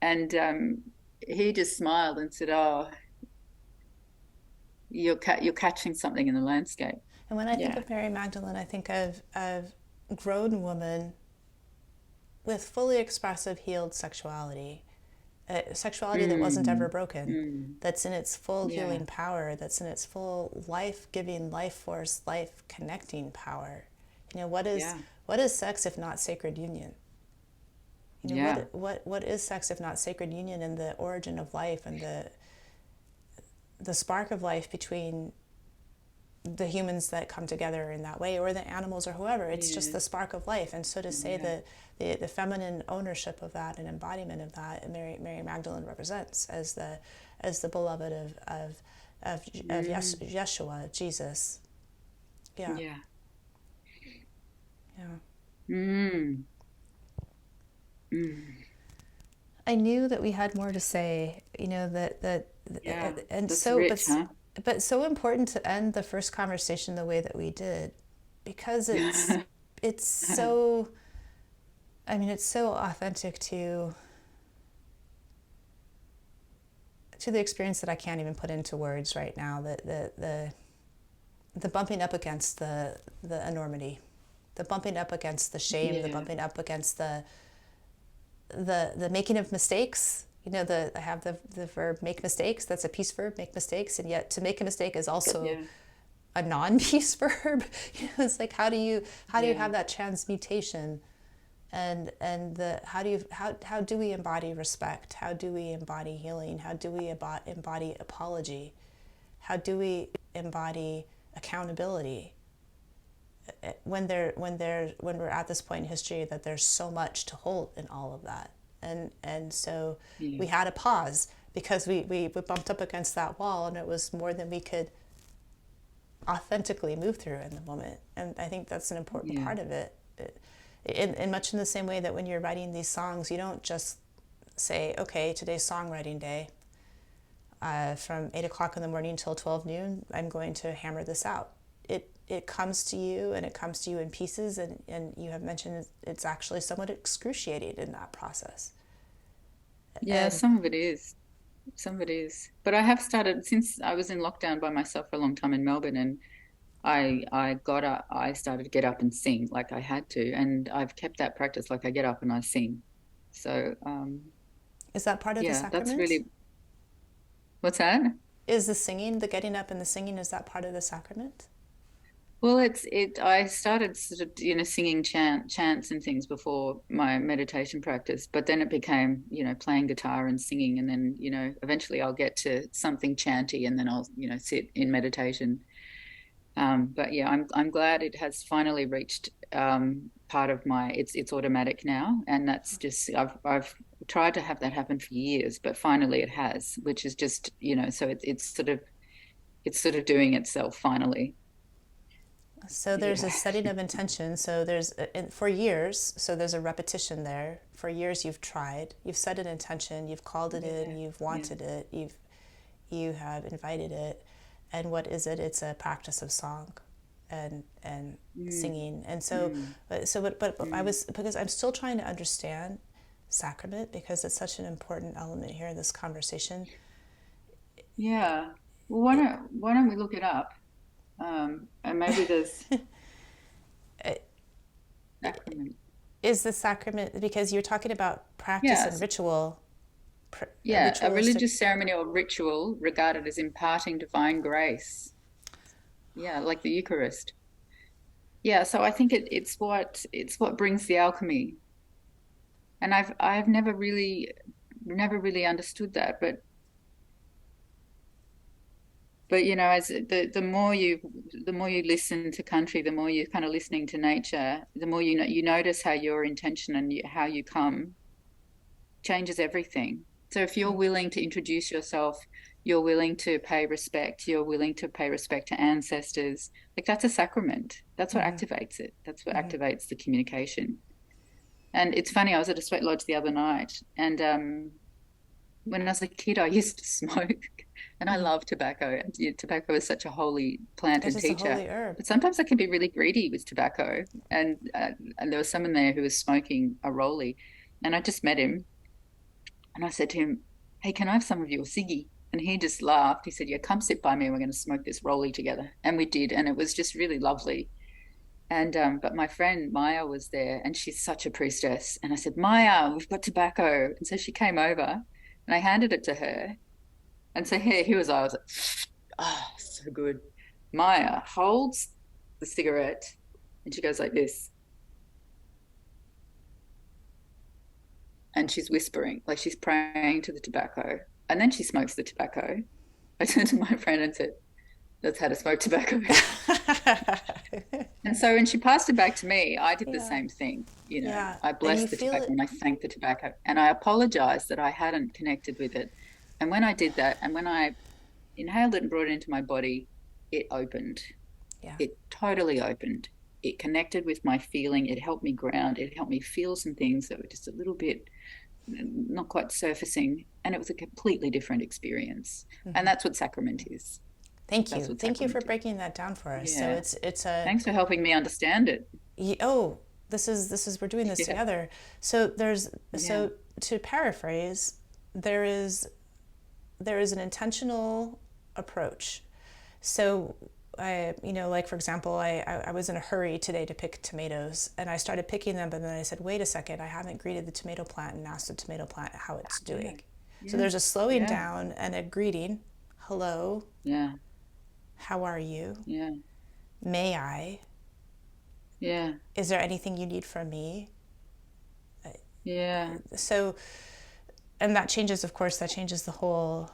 and he just smiled and said, "Oh, you're catching something in the landscape." And when I think Yeah. of Mary Magdalene, I think of grown woman with fully expressive, healed sexuality. Sexuality that wasn't ever Mm, broken, mm, that's in its full yeah, healing power, that's in its full life giving, life force, life connecting power. yeah, What is sex if not sacred union? yeah, What is sex if not sacred union and the origin of life and the spark of life between the humans that come together in that way, or the animals, or whoever? It's just yeah, the spark of life. And so to say yeah. that the feminine ownership of that and embodiment of that, Mary Magdalene represents as the beloved of Mm, Yeshua, Jesus. Yeah, yeah. yeah. Mm, mm, I knew that we had more to say, yeah. and That's so, rich, huh? but so important to end the first conversation the way that we did, because it's so, I mean, it's so authentic to the experience that I can't even put into words right now. The bumping up against the enormity, the bumping up against the shame, the Yeah, bumping up against the making of mistakes. I have the verb make mistakes. That's a peace verb, make mistakes, and yet to make a mistake is also yeah, a non-peace verb. It's like how do you yeah, have that transmutation and the how do we embody respect? How do we embody healing? How do we embody apology? How do we embody accountability when we're at this point in history that there's so much to hold in all of that? And so Yeah. we had a pause because we bumped up against that wall, and it was more than we could authentically move through in the moment. And I think that's an important Yeah. part of it. In much in the same way that when you're writing these songs, you don't just say, okay, today's songwriting day. From 8 o'clock in the morning till 12 noon, I'm going to hammer this out. It comes to you, and it comes to you in pieces, and you have mentioned it's actually somewhat excruciating in that process. Yeah, And some of it is. Some of it is. But I have started since I was in lockdown by myself for a long time in Melbourne, and I got up, I started to get up and sing like I had to, and I've kept that practice. Like I get up and I sing. So is that part of the yeah, that's sacrament? really what's that? Is the singing, the getting up and the singing, is that part of the sacrament? Well, I started sort of, singing chants and things before my meditation practice, but then it became, playing guitar and singing, and then, eventually I'll get to something chanty, and then I'll, sit in meditation. But yeah, I'm glad it has finally reached part of my it's automatic now, and that's just I've tried to have that happen for years, but finally it has, which is just, so it's sort of doing itself finally. So there's a Yeah. setting of intention. So for years, so there's a repetition there. For years you've tried, you've set an intention, you've called it in, Yeah. you've Yeah. wanted it, you have invited it. And what is it? It's a practice of song and Mm, singing. And so mm, but I mm. was, because I'm still trying to understand sacrament, because it's such an important element here in this conversation. Yeah. Well, why don't we look it up? And maybe there's sacrament. Is the sacrament, because you're talking about practice and Yes. ritual, Yeah, a ritualistic. religious ceremony or ritual regarded as imparting divine grace. Yeah, like the Eucharist. Yeah, so I think it's what brings the alchemy. And I've never really understood that, but as the more you listen to country, the more you're kind of listening to nature, the more you notice how your intention and how you come changes everything. So if you're willing to introduce yourself, you're willing to pay respect, you're willing to pay respect to ancestors, like that's a sacrament. That's what activates it. That's what activates the communication. And it's funny, I was at a sweat lodge the other night, and when I was a kid, I used to smoke, and I love tobacco. And tobacco is such a holy plant It and is a teacher. holy herb. But sometimes I can be really greedy with tobacco. And there was someone there who was smoking a rollie, and I just met him, and I said to him, "Hey, can I have some of your ciggy?" And he just laughed. He said, "Yeah, come sit by me. We're going to smoke this rollie together." And we did, and it was just really lovely. And but my friend Maya was there, and she's such a priestess. And I said, "Maya, we've got tobacco." And so she came over, and I handed it to her. And so here was I was like, "Oh, so good." Maya holds the cigarette, and she goes like this, and she's whispering, like she's praying to the tobacco. And then she smokes the tobacco. I turned to my friend and said, "That's how to smoke tobacco." And so when she passed it back to me, I did the Yeah. same thing. Yeah. I And you blessed the feel tobacco it. and I thanked the tobacco and I apologized that I hadn't connected with it. And when I did that, and when I inhaled it and brought it into my body, it opened. Yeah. It totally opened. It connected with my feeling. It helped me ground. It helped me feel some things that were just a little bit not quite surfacing. And it was a completely different experience. And that's what sacrament is. Thank That's you. what Thank you for sacrament is. breaking that down for us. So Yeah. it's a Thanks for helping me understand it. oh, this is we're doing this Yeah. together. So Yeah. to paraphrase, there is an intentional approach. So like for example, I was in a hurry today to pick tomatoes, and I started picking them, but then I said, wait a second, I haven't greeted the tomato plant and asked the tomato plant how it's Yeah. doing. So Yeah. there's a slowing Yeah. down and a greeting. Hello, Yeah. how are you? Yeah. May I? Yeah. Is there anything you need from me? Yeah. So, and that changes, of course, that changes the whole,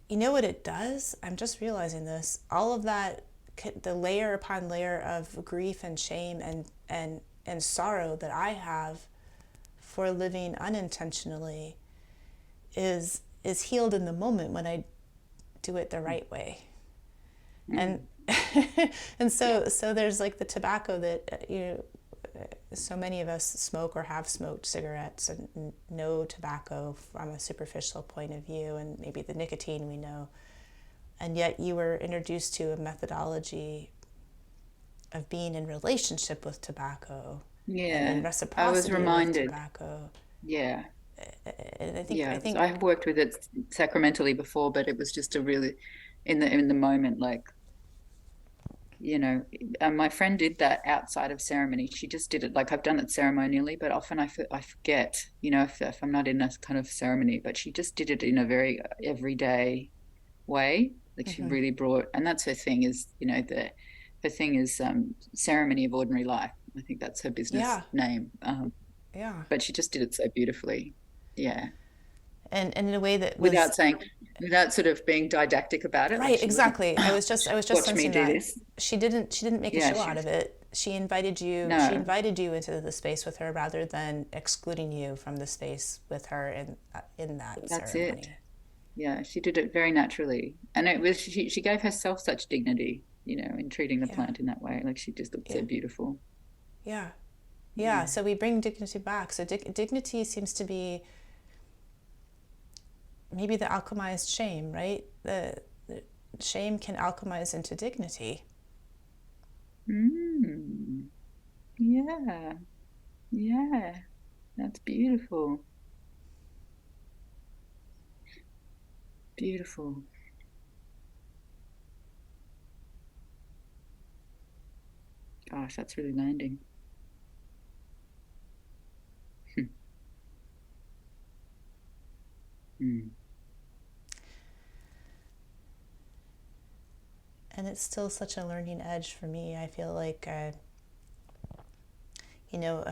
you know what it does? I'm just realizing this. All of that, the layer upon layer of grief and shame and sorrow that I have for living unintentionally is healed in the moment when I do it the right way. And Mm. and so there's like the tobacco that so many of us smoke or have smoked cigarettes and know tobacco from a superficial point of view, and maybe the nicotine we know. And yet you were introduced to a methodology of being in relationship with tobacco and in Yeah. I was reciprocity with reminded. tobacco. Yeah. And I Yeah. So think I've worked with it sacramentally before, but it was just a really in the moment, like, you know, my friend did that outside of ceremony. She just did it, like I've done it ceremonially, but often I forget, you know, if I'm not in a kind of ceremony, but she just did it in a very everyday way. Like she really brought, and that's her thing is, you know, her thing is ceremony of ordinary life. I think that's her business yeah, name. yeah. But she just did it so beautifully. Yeah. And in a way that was Without saying, without sort of being didactic about it. Like right, she wasn't, exactly. I was just watch me sensing do that. this. She didn't make a Yeah. show She out was, of it. She no, invited you into the space with her rather than excluding you from the space with her in that that's it. ceremony. Yeah, she did it very naturally. And it was she gave herself such dignity, you know, in treating the Yeah. plant in that way. Like she just looked so Yeah. beautiful. Yeah. Yeah, Yeah. so we bring dignity back. So dignity seems to be maybe the alchemized shame, right? The shame can alchemize into dignity. Mm, yeah. Yeah. That's beautiful. Beautiful. Gosh, that's really landing. Mm. And it's still such a learning edge for me. I feel like a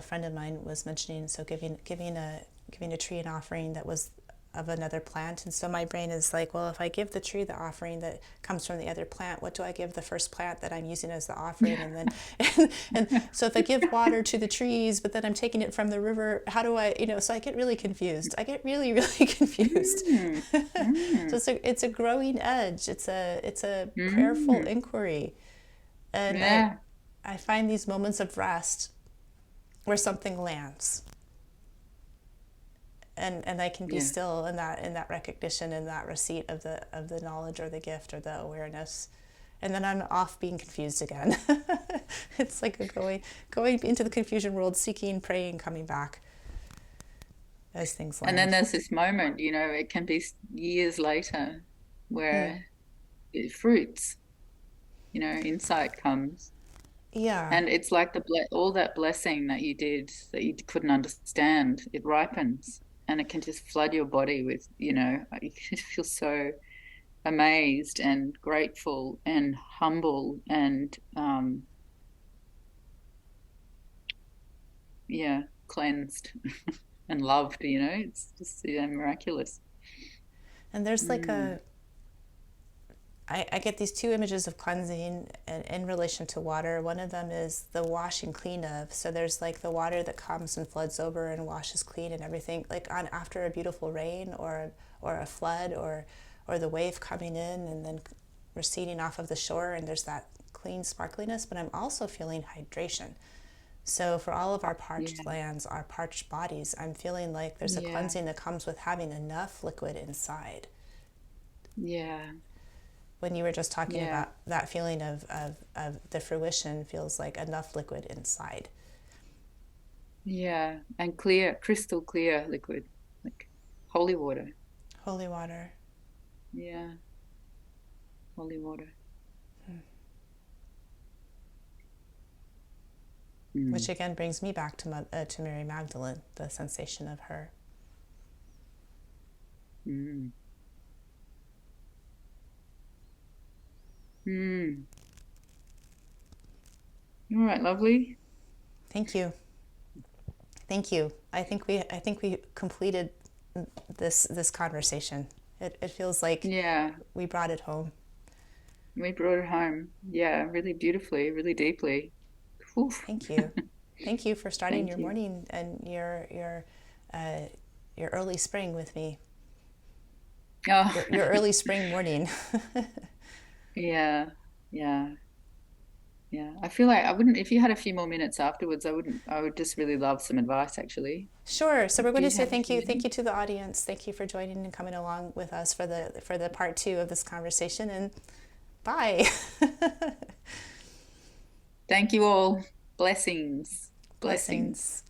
friend of mine was mentioning, so giving a tree an offering that was of another plant, and so my brain is like, well, if I give the tree the offering that comes from the other plant, what do I give the first plant that I'm using as the offering? And then and so if I give water to the trees but then I'm taking it from the river, how do I, so I get really confused. I get really really confused. Mm. So Mm. it's a growing edge. It's a prayerful Mm. inquiry, and Yeah. I find these moments of rest where something lands, and I can be Yeah. still in that recognition, in that receipt of the knowledge or the gift or the awareness, and then I'm off being confused again. It's like going into the confusion world, seeking, praying, coming back as things And then land. there's this moment, you know, it can be years later Mm. where it fruits, you know, insight comes. Yeah, And it's like all that blessing that you did that you couldn't understand, it ripens and it can just flood your body with, you know, you can feel so amazed and grateful and humble and yeah, cleansed and loved, you know, it's just miraculous. and there's like Mm. I get these two images of cleansing in relation to water. One of them is the washing clean of. So there's like the water that comes and floods over and washes clean and everything, like on after a beautiful rain or a flood or the wave coming in and then receding off of the shore, and there's that clean sparkliness. But I'm also feeling hydration. So for all of our parched Yeah, lands, our parched bodies, I'm feeling like there's a yeah, cleansing that comes with having enough liquid inside. yeah, When you were just talking yeah, about that feeling of the fruition feels like enough liquid inside. yeah. And clear, crystal clear liquid, like holy water. Holy water, Yeah, holy water. which Mm. again brings me back to Mary Magdalene, the sensation of her. Mm. Mm. All right, lovely. Thank you. Thank you. I think we completed this conversation. It feels like Yeah, we brought it home. we brought it home. Yeah, really beautifully, really deeply. Oof. Thank you. Thank you for starting Thank your you. morning and uh, your early spring with me. Oh, Your early spring morning. yeah, yeah, yeah. I feel like I wouldn't, if you had a few more minutes afterwards, I would just really love some advice, actually. Sure. So we're Do going to you say have a thank few you. Thank you minutes? to the audience. Thank you for joining and coming along with us for the part two of this conversation. And bye. Thank you all. Blessings. Blessings. Blessings.